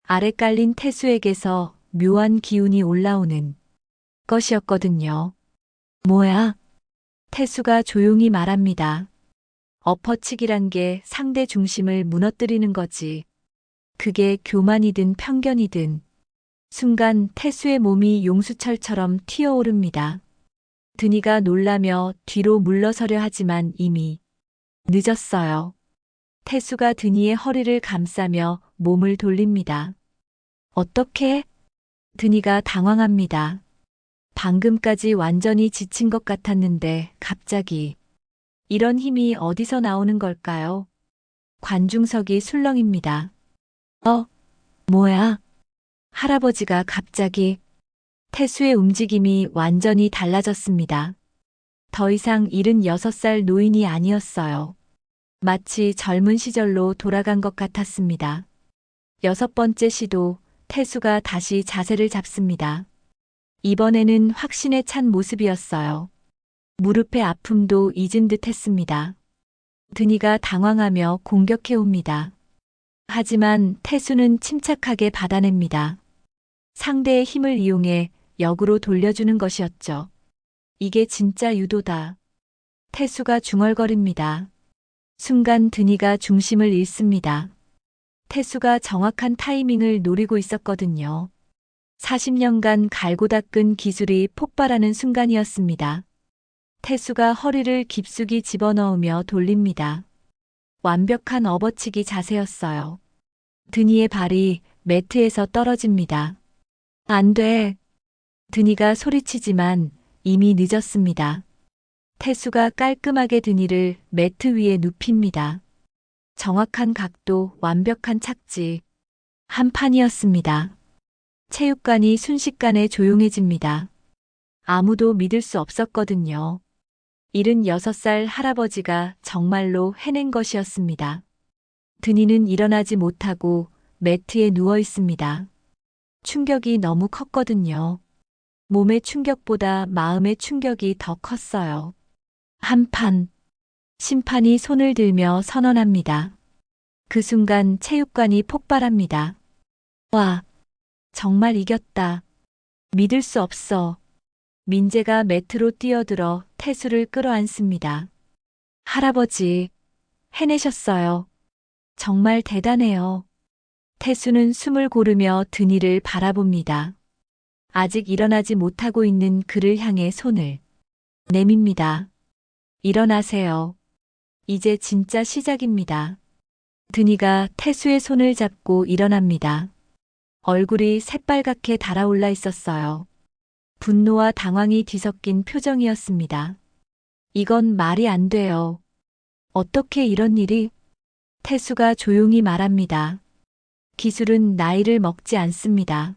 아래 깔린 태수에게서 묘한 기운이 올라오는 것이었거든요. 뭐야? 태수가 조용히 말합니다. 엎어치기란 게 상대 중심을 무너뜨리는 거지. 그게 교만이든 편견이든. 순간 태수의 몸이 용수철처럼 튀어오릅니다. 드니가 놀라며 뒤로 물러서려 하지만 이미 늦었어요. 태수가 드니의 허리를 감싸며 몸을 돌립니다. 어떻게? 드니가 당황합니다. 방금까지 완전히 지친 것 같았는데 갑자기 이런 힘이 어디서 나오는 걸까요? 관중석이 술렁입니다. 뭐야? 할아버지가 갑자기 태수의 움직임이 완전히 달라졌습니다. 더 이상 76살 노인이 아니었어요. 마치 젊은 시절로 돌아간 것 같았습니다. 여섯 번째 시도, 태수가 다시 자세를 잡습니다. 이번에는 확신에 찬 모습이었어요. 무릎의 아픔도 잊은 듯 했습니다. 드니가 당황하며 공격해옵니다. 하지만 태수는 침착하게 받아냅니다. 상대의 힘을 이용해 역으로 돌려주는 것이었죠. 이게 진짜 유도다. 태수가 중얼거립니다. 순간 드니가 중심을 잃습니다. 태수가 정확한 타이밍을 노리고 있었거든요. 40년간 갈고 닦은 기술이 폭발하는 순간이었습니다. 태수가 허리를 깊숙이 집어넣으며 돌립니다. 완벽한 업어치기 자세였어요. 드니의 발이 매트에서 떨어집니다. 안 돼. 드니가 소리치지만 이미 늦었습니다. 태수가 깔끔하게 드니를 매트 위에 눕힙니다. 정확한 각도, 완벽한 착지. 한 판이었습니다. 체육관이 순식간에 조용해집니다. 아무도 믿을 수 없었거든요. 76살 할아버지가 정말로 해낸 것이었습니다. 드니는 일어나지 못하고 매트에 누워 있습니다. 충격이 너무 컸거든요. 몸의 충격보다 마음의 충격이 더 컸어요. 한판, 심판이 손을 들며 선언합니다. 그 순간 체육관이 폭발합니다. 와, 정말 이겼다. 믿을 수 없어. 민재가 매트로 뛰어들어 태수를 끌어안습니다. 할아버지, 해내셨어요. 정말 대단해요. 태수는 숨을 고르며 드니를 바라봅니다. 아직 일어나지 못하고 있는 그를 향해 손을 내밉니다. 일어나세요. 이제 진짜 시작입니다. 드니가 태수의 손을 잡고 일어납니다. 얼굴이 새빨갛게 달아올라 있었어요. 분노와 당황이 뒤섞인 표정이었습니다. 이건 말이 안 돼요. 어떻게 이런 일이? 태수가 조용히 말합니다. 기술은 나이를 먹지 않습니다.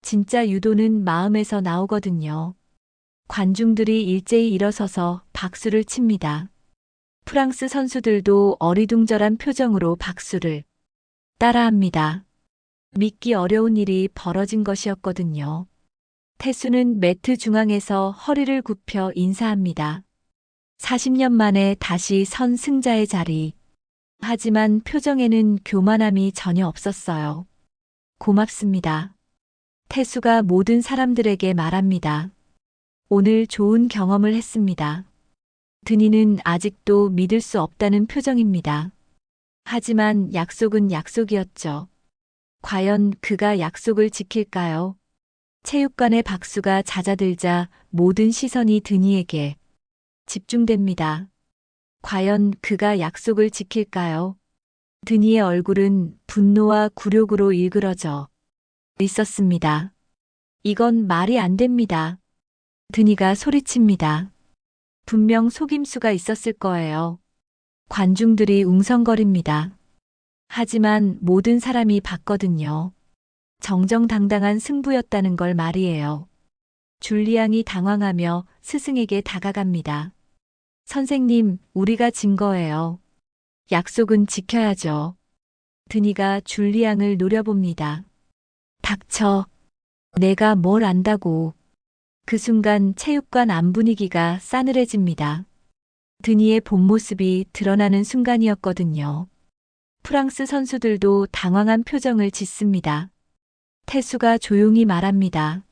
진짜 유도는 마음에서 나오거든요. 관중들이 일제히 일어서서 박수를 칩니다. 프랑스 선수들도 어리둥절한 표정으로 박수를 따라합니다. 믿기 어려운 일이 벌어진 것이었거든요. 태수는 매트 중앙에서 허리를 굽혀 인사합니다. 40년 만에 다시 선 승자의 자리. 하지만 표정에는 교만함이 전혀 없었어요. 고맙습니다. 태수가 모든 사람들에게 말합니다. 오늘 좋은 경험을 했습니다. 드니는 아직도 믿을 수 없다는 표정입니다. 하지만 약속은 약속이었죠. 과연 그가 약속을 지킬까요? 체육관의 박수가 잦아들자 모든 시선이 드니에게 집중됩니다. 과연 그가 약속을 지킬까요? 드니의 얼굴은 분노와 굴욕으로 일그러져 있었습니다. 이건 말이 안 됩니다. 드니가 소리칩니다. 분명 속임수가 있었을 거예요. 관중들이 웅성거립니다. 하지만 모든 사람이 봤거든요. 정정당당한 승부였다는 걸 말이에요. 줄리앙이 당황하며 스승에게 다가갑니다. 선생님, 우리가 진 거예요. 약속은 지켜야죠. 드니가 줄리앙을 노려봅니다. 닥쳐. 내가 뭘 안다고. 그 순간 체육관 안 분위기가 싸늘해집니다. 드니의 본 모습이 드러나는 순간이었거든요. 프랑스 선수들도 당황한 표정을 짓습니다. 태수가 조용히 말합니다.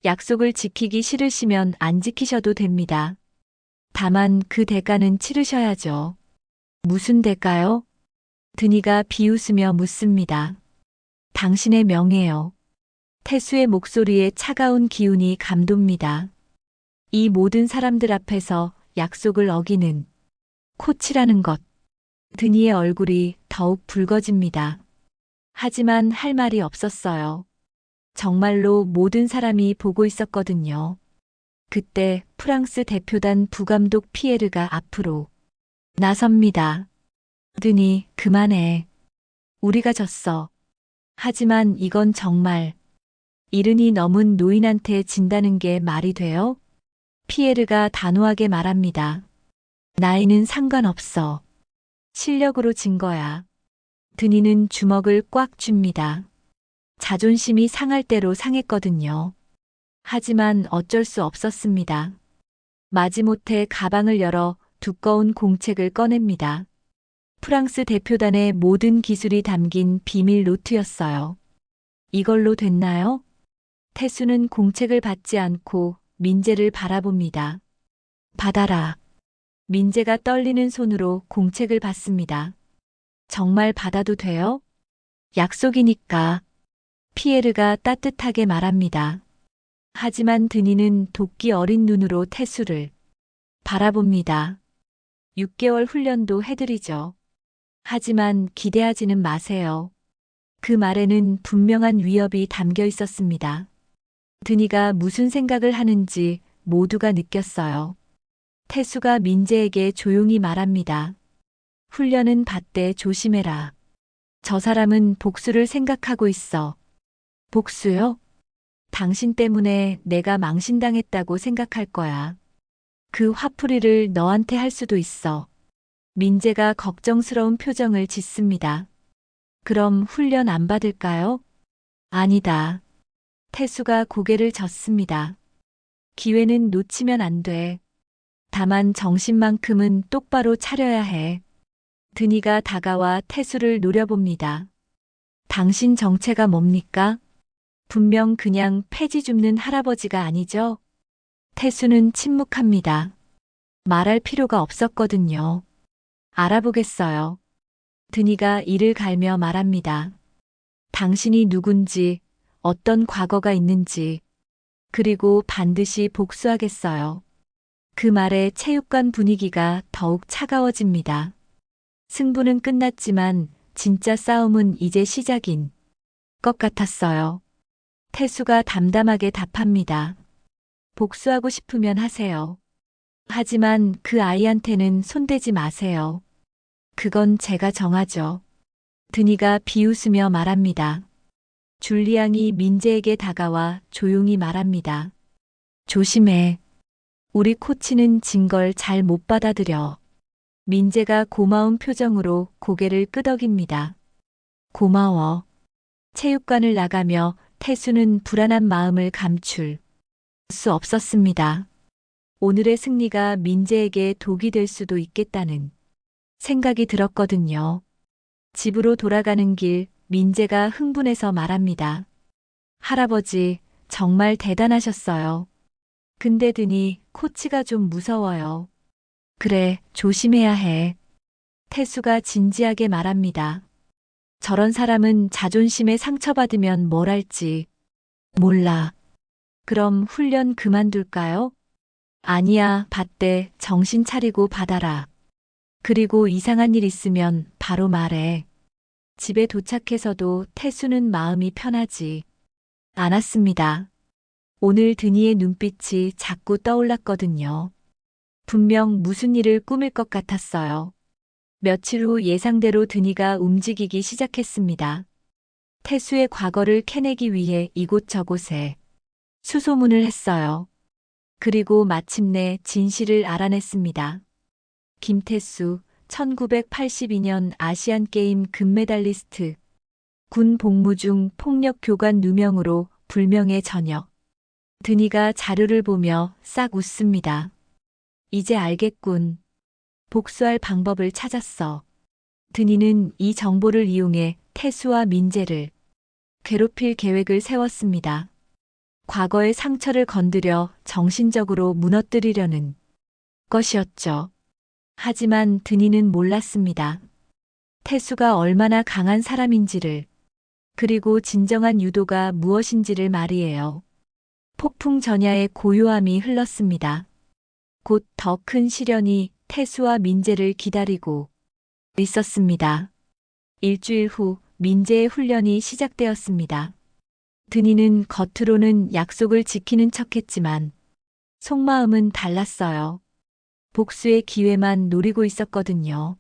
약속을 지키기 싫으시면 안 지키셔도 됩니다. 다만 그 대가는 치르셔야죠. 무슨 대가요? 드니가 비웃으며 묻습니다. 당신의 명예요. 태수의 목소리에 차가운 기운이 감돕니다. 이 모든 사람들 앞에서 약속을 어기는 코치라는 것. 드니의 얼굴이 더욱 붉어집니다. 하지만 할 말이 없었어요. 정말로 모든 사람이 보고 있었거든요. 그때 프랑스 대표단 부감독 피에르가 앞으로 나섭니다. 드니, 그만해. 우리가 졌어. 하지만 이건 정말 이른이 넘은 노인한테 진다는 게 말이 돼요? 피에르가 단호하게 말합니다. 나이는 상관없어. 실력으로 진 거야. 드니는 주먹을 꽉 쥡니다. 자존심이 상할 대로 상했거든요. 하지만 어쩔 수 없었습니다. 마지못해 가방을 열어 두꺼운 공책을 꺼냅니다. 프랑스 대표단의 모든 기술이 담긴 비밀 노트였어요. 이걸로 됐나요? 태수는 공책을 받지 않고 민재를 바라봅니다. 받아라. 민재가 떨리는 손으로 공책을 받습니다. 정말 받아도 돼요? 약속이니까. 피에르가 따뜻하게 말합니다. 하지만 드니는 도끼 어린 눈으로 태수를 바라봅니다. 6개월 훈련도 해드리죠. 하지만 기대하지는 마세요. 그 말에는 분명한 위협이 담겨 있었습니다. 드니가 무슨 생각을 하는지 모두가 느꼈어요. 태수가 민재에게 조용히 말합니다. 훈련은 받되 조심해라. 저 사람은 복수를 생각하고 있어. 복수요? 당신 때문에 내가 망신당했다고 생각할 거야. 그 화풀이를 너한테 할 수도 있어. 민재가 걱정스러운 표정을 짓습니다. 그럼 훈련 안 받을까요? 아니다. 태수가 고개를 젓습니다. 기회는 놓치면 안 돼. 다만 정신만큼은 똑바로 차려야 해. 드니가 다가와 태수를 노려봅니다. 당신 정체가 뭡니까? 분명 그냥 폐지 줍는 할아버지가 아니죠? 태수는 침묵합니다. 말할 필요가 없었거든요. 알아보겠어요. 드니가 이를 갈며 말합니다. 당신이 누군지, 어떤 과거가 있는지, 그리고 반드시 복수하겠어요. 그 말에 체육관 분위기가 더욱 차가워집니다. 승부는 끝났지만 진짜 싸움은 이제 시작인 것 같았어요. 태수가 담담하게 답합니다. 복수하고 싶으면 하세요. 하지만 그 아이한테는 손대지 마세요. 그건 제가 정하죠. 드니가 비웃으며 말합니다. 줄리앙이 민재에게 다가와 조용히 말합니다. 조심해. 우리 코치는 진 걸 잘 못 받아들여. 민재가 고마운 표정으로 고개를 끄덕입니다. 고마워. 체육관을 나가며 태수는 불안한 마음을 감출 수 없었습니다. 오늘의 승리가 민재에게 독이 될 수도 있겠다는 생각이 들었거든요. 집으로 돌아가는 길 민재가 흥분해서 말합니다. 할아버지, 정말 대단하셨어요. 근데 드니 코치가 좀 무서워요. 그래, 조심해야 해. 태수가 진지하게 말합니다. 저런 사람은 자존심에 상처받으면 뭘 할지 몰라. 그럼 훈련 그만둘까요? 아니야, 받대. 정신 차리고 받아라. 그리고 이상한 일 있으면 바로 말해. 집에 도착해서도 태수는 마음이 편하지 않았습니다. 오늘 드니의 눈빛이 자꾸 떠올랐거든요. 분명 무슨 일을 꾸밀 것 같았어요. 며칠 후 예상대로 드니가 움직이기 시작했습니다. 태수의 과거를 캐내기 위해 이곳저곳에 수소문을 했어요. 그리고 마침내 진실을 알아냈습니다. 김태수, 1982년 아시안게임 금메달리스트. 군 복무 중 폭력 교관 누명으로 불명예 전역. 드니가 자료를 보며 싹 웃습니다. 이제 알겠군. 복수할 방법을 찾았어. 드니는 이 정보를 이용해 태수와 민재를 괴롭힐 계획을 세웠습니다. 과거의 상처를 건드려 정신적으로 무너뜨리려는 것이었죠. 하지만 드니는 몰랐습니다. 태수가 얼마나 강한 사람인지를, 그리고 진정한 유도가 무엇인지를 말이에요. 폭풍 전야의 고요함이 흘렀습니다. 곧 더 큰 시련이 태수와 민재를 기다리고 있었습니다. 일주일 후 민재의 훈련이 시작되었습니다. 드니는 겉으로는 약속을 지키는 척했지만 속마음은 달랐어요. 복수의 기회만 노리고 있었거든요.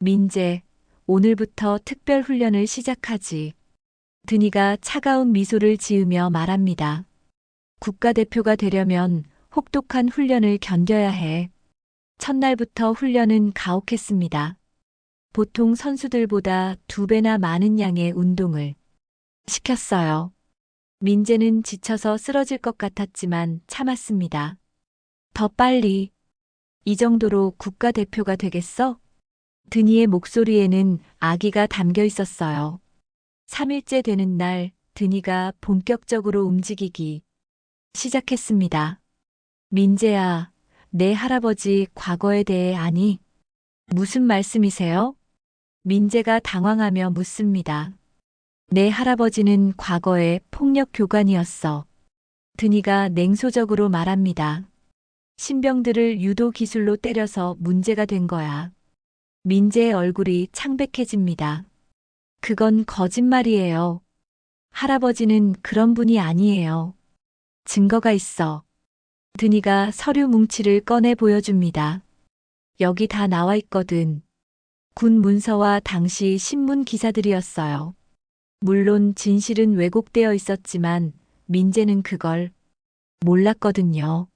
민재, 오늘부터 특별 훈련을 시작하지. 드니가 차가운 미소를 지으며 말합니다. 국가대표가 되려면 혹독한 훈련을 견뎌야 해. 첫날부터 훈련은 가혹했습니다. 보통 선수들보다 2배나 많은 양의 운동을 시켰어요. 민재는 지쳐서 쓰러질 것 같았지만 참았습니다. 더 빨리. 이 정도로 국가대표가 되겠어? 드니의 목소리에는 아기가 담겨 있었어요. 3일째 되는 날, 드니가 본격적으로 움직이기 시작했습니다. 민재야, 내 할아버지 과거에 대해 아니? 무슨 말씀이세요? 민재가 당황하며 묻습니다. 내 할아버지는 과거에 폭력 교관이었어. 드니가 냉소적으로 말합니다. 신병들을 유도 기술로 때려서 문제가 된 거야. 민재의 얼굴이 창백해집니다. 그건 거짓말이에요. 할아버지는 그런 분이 아니에요. 증거가 있어. 드니가 서류 뭉치를 꺼내 보여줍니다. 여기 다 나와 있거든. 군 문서와 당시 신문 기사들이었어요. 물론 진실은 왜곡되어 있었지만 민재는 그걸 몰랐거든요.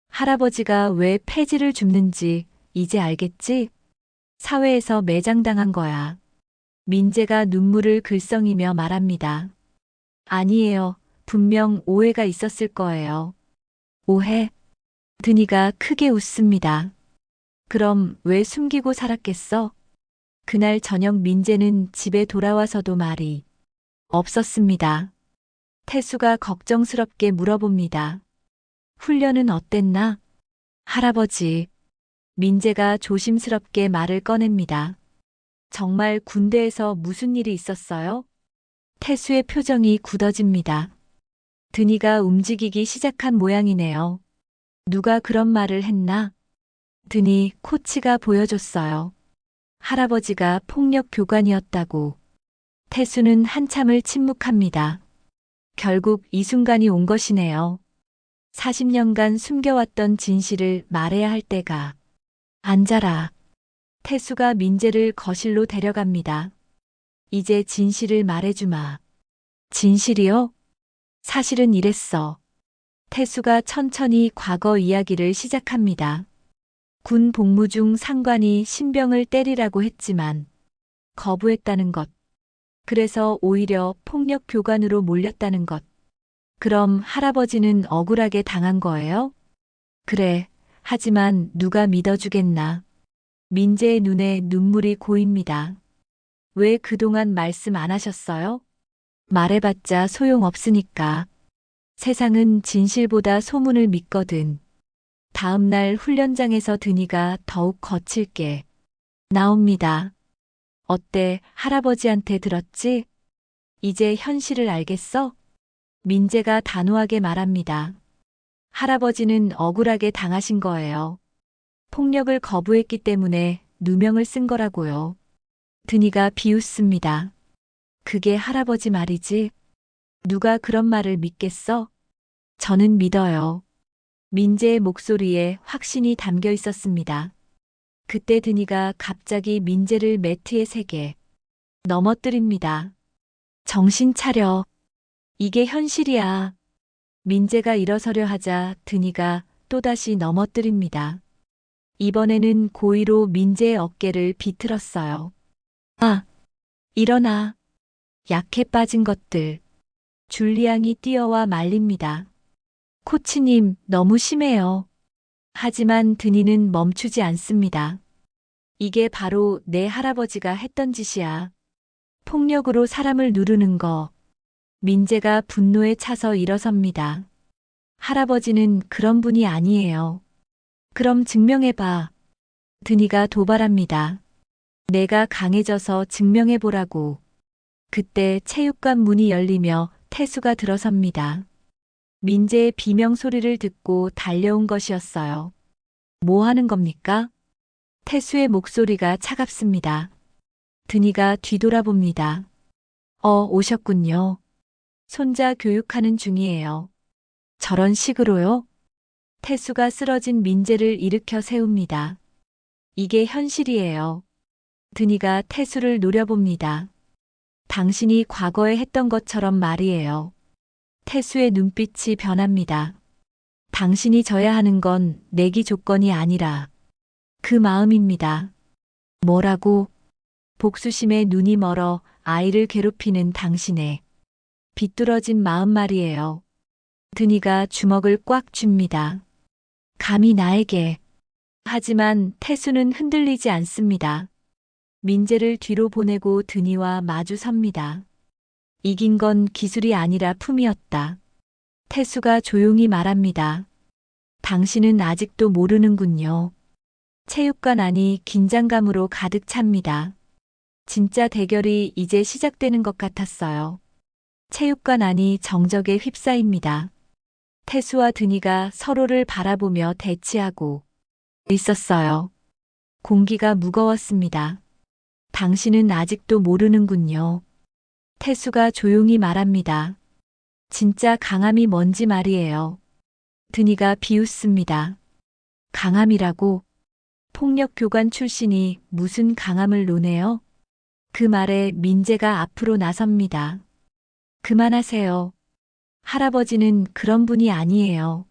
할아버지가 왜 폐지를 줍는지 이제 알겠지? 사회에서 매장당한 거야. 민재가 눈물을 글썽이며 말합니다. 아니에요. 분명 오해가 있었을 거예요. 오해? 드니가 크게 웃습니다. 그럼 왜 숨기고 살았겠어? 그날 저녁 민재는 집에 돌아와서도 말이 없었습니다. 태수가 걱정스럽게 물어봅니다. 훈련은 어땠나? 할아버지. 민재가 조심스럽게 말을 꺼냅니다. 정말 군대에서 무슨 일이 있었어요? 태수의 표정이 굳어집니다. 드니가 움직이기 시작한 모양이네요. 누가 그런 말을 했나? 드니 코치가 보여줬어요. 할아버지가 폭력 교관이었다고. 태수는 한참을 침묵합니다. 결국 이 순간이 온 것이네요. 40년간 숨겨왔던 진실을 말해야 할 때가. 앉아라. 태수가 민재를 거실로 데려갑니다. 이제 진실을 말해주마. 진실이요? 사실은 이랬어. 태수가 천천히 과거 이야기를 시작합니다. 군 복무 중 상관이 신병을 때리라고 했지만 거부했다는 것. 그래서 오히려 폭력 교관으로 몰렸다는 것. 그럼 할아버지는 억울하게 당한 거예요? 그래. 하지만 누가 믿어주겠나. 민재의 눈에 눈물이 고입니다. 왜 그동안 말씀 안 하셨어요? 말해봤자 소용없으니까. 세상은 진실보다 소문을 믿거든. 다음 날 훈련장에서 드니가 더욱 거칠게 나옵니다. 어때, 할아버지한테 들었지? 이제 현실을 알겠어? 민재가 단호하게 말합니다. 할아버지는 억울하게 당하신 거예요. 폭력을 거부했기 때문에 누명을 쓴 거라고요. 드니가 비웃습니다. 그게 할아버지 말이지? 누가 그런 말을 믿겠어? 저는 믿어요. 민재의 목소리에 확신이 담겨 있었습니다. 그때 드니가 갑자기 민재를 매트에 세게 넘어뜨립니다. 정신 차려. 이게 현실이야. 민재가 일어서려 하자 드니가 또다시 넘어뜨립니다. 이번에는 고의로 민재의 어깨를 비틀었어요. 아, 일어나. 약해 빠진 것들. 줄리앙이 뛰어와 말립니다. 코치님, 너무 심해요. 하지만 드니는 멈추지 않습니다. 이게 바로 내 할아버지가 했던 짓이야. 폭력으로 사람을 누르는 거. 민재가 분노에 차서 일어섭니다. 할아버지는 그런 분이 아니에요. 그럼 증명해봐. 드니가 도발합니다. 내가 강해져서 증명해보라고. 그때 체육관 문이 열리며 태수가 들어섭니다. 민재의 비명 소리를 듣고 달려온 것이었어요. 뭐 하는 겁니까? 태수의 목소리가 차갑습니다. 드니가 뒤돌아봅니다. 오셨군요. 손자 교육하는 중이에요. 저런 식으로요? 태수가 쓰러진 민재를 일으켜 세웁니다. 이게 현실이에요. 드니가 태수를 노려봅니다. 당신이 과거에 했던 것처럼 말이에요. 태수의 눈빛이 변합니다. 당신이 져야 하는 건 내기 조건이 아니라 그 마음입니다. 뭐라고? 복수심에 눈이 멀어 아이를 괴롭히는 당신의 비뚤어진 마음 말이에요. 드니가 주먹을 꽉 쥡니다. 감히 나에게. 하지만 태수는 흔들리지 않습니다. 민재를 뒤로 보내고 드니와 마주 섭니다. 이긴 건 기술이 아니라 품이었다. 태수가 조용히 말합니다. 당신은 아직도 모르는군요. 체육관 안이 긴장감으로 가득 찹니다. 진짜 대결이 이제 시작되는 것 같았어요. 체육관 안이 정적에 휩싸입니다. 태수와 드니가 서로를 바라보며 대치하고 있었어요. 공기가 무거웠습니다. 당신은 아직도 모르는군요. 태수가 조용히 말합니다. 진짜 강함이 뭔지 말이에요. 드니가 비웃습니다. 강함이라고? 폭력 교관 출신이 무슨 강함을 논해요? 그 말에 민재가 앞으로 나섭니다. 그만하세요. 할아버지는 그런 분이 아니에요.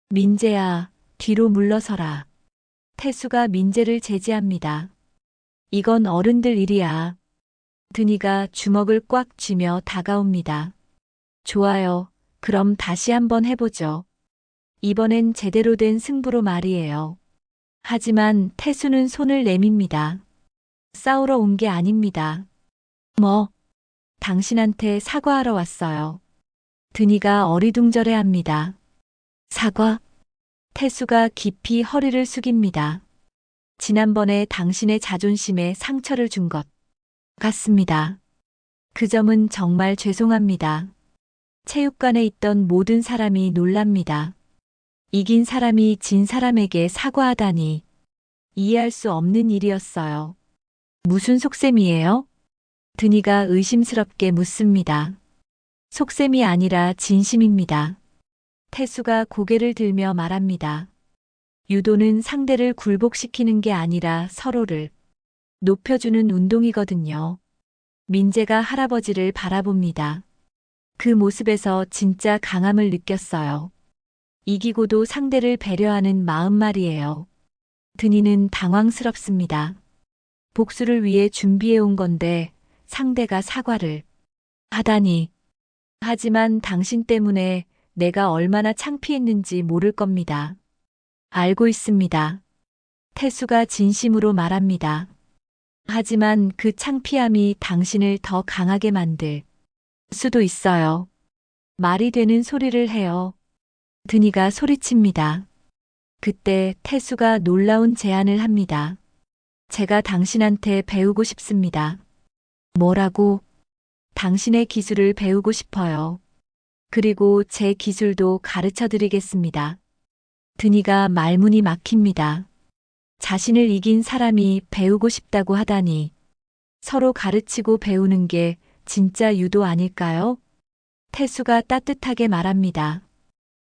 민재야, 뒤로 물러서라. 태수가 민재를 제지합니다. 이건 어른들 일이야. 드니가 주먹을 꽉 쥐며 다가옵니다. 좋아요. 그럼 다시 한번 해보죠. 이번엔 제대로 된 승부로 말이에요. 하지만 태수는 손을 내밉니다. 싸우러 온 게 아닙니다. 뭐? 당신한테 사과하러 왔어요. 드니가 어리둥절해합니다. 사과? 태수가 깊이 허리를 숙입니다. 지난번에 당신의 자존심에 상처를 준 것 같습니다. 그 점은 정말 죄송합니다. 체육관에 있던 모든 사람이 놀랍니다. 이긴 사람이 진 사람에게 사과하다니 이해할 수 없는 일이었어요. 무슨 속셈이에요? 드니가 의심스럽게 묻습니다. 속셈이 아니라 진심입니다. 태수가 고개를 들며 말합니다. 유도는 상대를 굴복시키는 게 아니라 서로를 높여주는 운동이거든요. 민재가 할아버지를 바라봅니다. 그 모습에서 진짜 강함을 느꼈어요. 이기고도 상대를 배려하는 마음 말이에요. 드니는 당황스럽습니다. 복수를 위해 준비해온 건데 상대가 사과를 하다니. 하지만 당신 때문에 내가 얼마나 창피했는지 모를 겁니다. 알고 있습니다. 태수가 진심으로 말합니다. 하지만 그 창피함이 당신을 더 강하게 만들 수도 있어요. 말이 되는 소리를 해요. 드니가 소리칩니다. 그때 태수가 놀라운 제안을 합니다. 제가 당신한테 배우고 싶습니다. 뭐라고? 당신의 기술을 배우고 싶어요. 그리고 제 기술도 가르쳐 드리겠습니다. 드니가 말문이 막힙니다. 자신을 이긴 사람이 배우고 싶다고 하다니. 서로 가르치고 배우는 게 진짜 유도 아닐까요? 태수가 따뜻하게 말합니다.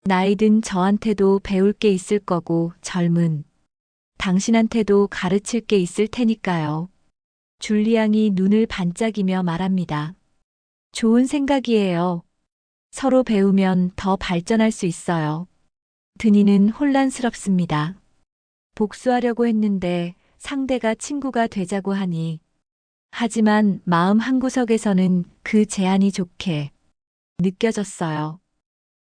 나이든 저한테도 배울 게 있을 거고 젊은 당신한테도 가르칠 게 있을 테니까요. 줄리앙이 눈을 반짝이며 말합니다. 좋은 생각이에요. 서로 배우면 더 발전할 수 있어요. 드니는 혼란스럽습니다. 복수하려고 했는데 상대가 친구가 되자고 하니. 하지만 마음 한구석에서는 그 제안이 좋게 느껴졌어요.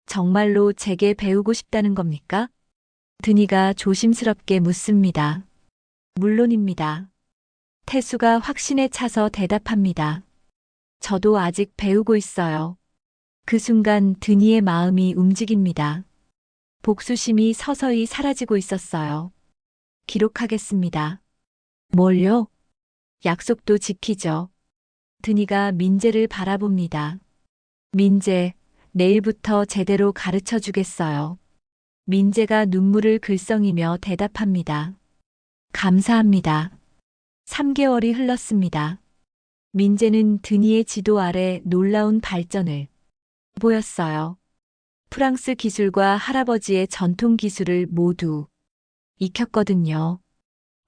정말로 제게 배우고 싶다는 겁니까? 드니가 조심스럽게 묻습니다. 물론입니다. 태수가 확신에 차서 대답합니다. 저도 아직 배우고 있어요. 그 순간 드니의 마음이 움직입니다. 복수심이 서서히 사라지고 있었어요. 기록하겠습니다. 뭘요? 약속도 지키죠. 드니가 민재를 바라봅니다. 민재, 내일부터 제대로 가르쳐 주겠어요. 민재가 눈물을 글썽이며 대답합니다. 감사합니다. 3개월이 흘렀습니다. 민재는 드니의 지도 아래 놀라운 발전을 보였어요. 프랑스 기술과 할아버지의 전통 기술을 모두 익혔거든요.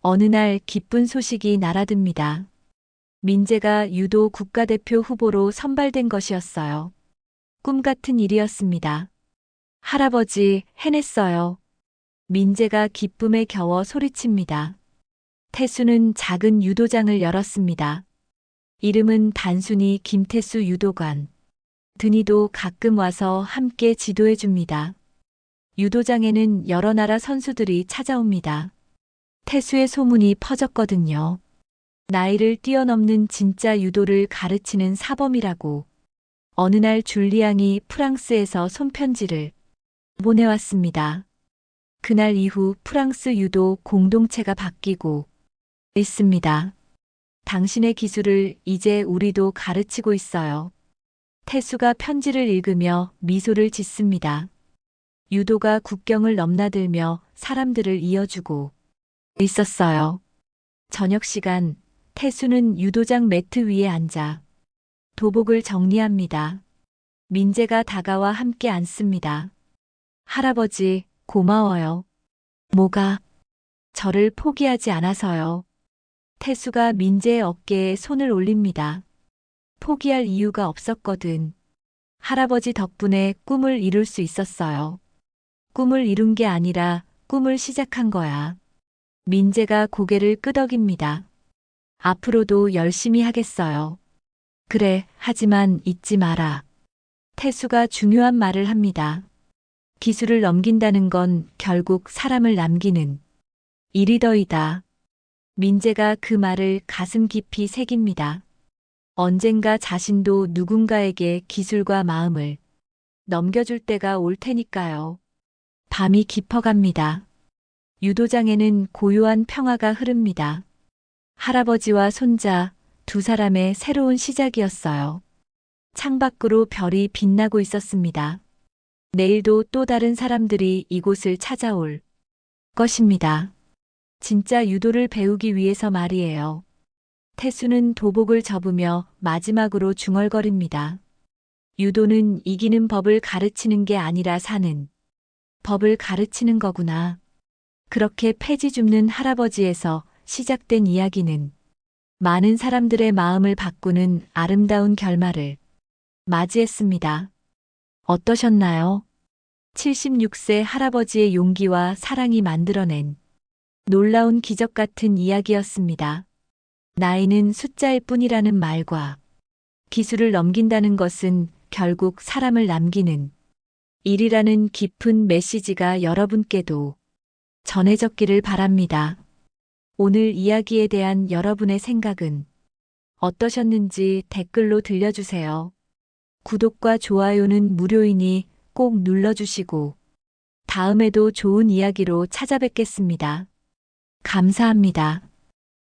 어느 날 기쁜 소식이 날아듭니다. 민재가 유도 국가대표 후보로 선발된 것이었어요. 꿈 같은 일이었습니다. 할아버지, 해냈어요. 민재가 기쁨에 겨워 소리칩니다. 태수는 작은 유도장을 열었습니다. 이름은 단순히 김태수 유도관. 드니도 가끔 와서 함께 지도해 줍니다. 유도장에는 여러 나라 선수들이 찾아옵니다. 태수의 소문이 퍼졌거든요. 나이를 뛰어넘는 진짜 유도를 가르치는 사범이라고. 어느 날 줄리앙이 프랑스에서 손편지를 보내왔습니다. 그날 이후 프랑스 유도 공동체가 바뀌고 있습니다. 당신의 기술을 이제 우리도 가르치고 있어요. 태수가 편지를 읽으며 미소를 짓습니다. 유도가 국경을 넘나들며 사람들을 이어주고 있었어요. 저녁 시간, 태수는 유도장 매트 위에 앉아 도복을 정리합니다. 민재가 다가와 함께 앉습니다. 할아버지, 고마워요. 뭐가? 저를 포기하지 않아서요. 태수가 민재의 어깨에 손을 올립니다. 포기할 이유가 없었거든. 할아버지 덕분에 꿈을 이룰 수 있었어요. 꿈을 이룬 게 아니라 꿈을 시작한 거야. 민재가 고개를 끄덕입니다. 앞으로도 열심히 하겠어요. 그래, 하지만 잊지 마라. 태수가 중요한 말을 합니다. 기술을 넘긴다는 건 결국 사람을 남기는 일이더이다. 민재가 그 말을 가슴 깊이 새깁니다. 언젠가 자신도 누군가에게 기술과 마음을 넘겨줄 때가 올 테니까요. 밤이 깊어갑니다. 유도장에는 고요한 평화가 흐릅니다. 할아버지와 손자 두 사람의 새로운 시작이었어요. 창밖으로 별이 빛나고 있었습니다. 내일도 또 다른 사람들이 이곳을 찾아올 것입니다. 진짜 유도를 배우기 위해서 말이에요. 태수는 도복을 접으며 마지막으로 중얼거립니다. 유도는 이기는 법을 가르치는 게 아니라 사는 법을 가르치는 거구나. 그렇게 폐지 줍는 할아버지에서 시작된 이야기는 많은 사람들의 마음을 바꾸는 아름다운 결말을 맞이했습니다. 어떠셨나요? 76세 할아버지의 용기와 사랑이 만들어낸 놀라운 기적 같은 이야기였습니다. 나이는 숫자일 뿐이라는 말과 기술을 넘긴다는 것은 결국 사람을 남기는 일이라는 깊은 메시지가 여러분께도 전해졌기를 바랍니다. 오늘 이야기에 대한 여러분의 생각은 어떠셨는지 댓글로 들려주세요. 구독과 좋아요는 무료이니 꼭 눌러주시고 다음에도 좋은 이야기로 찾아뵙겠습니다. 감사합니다.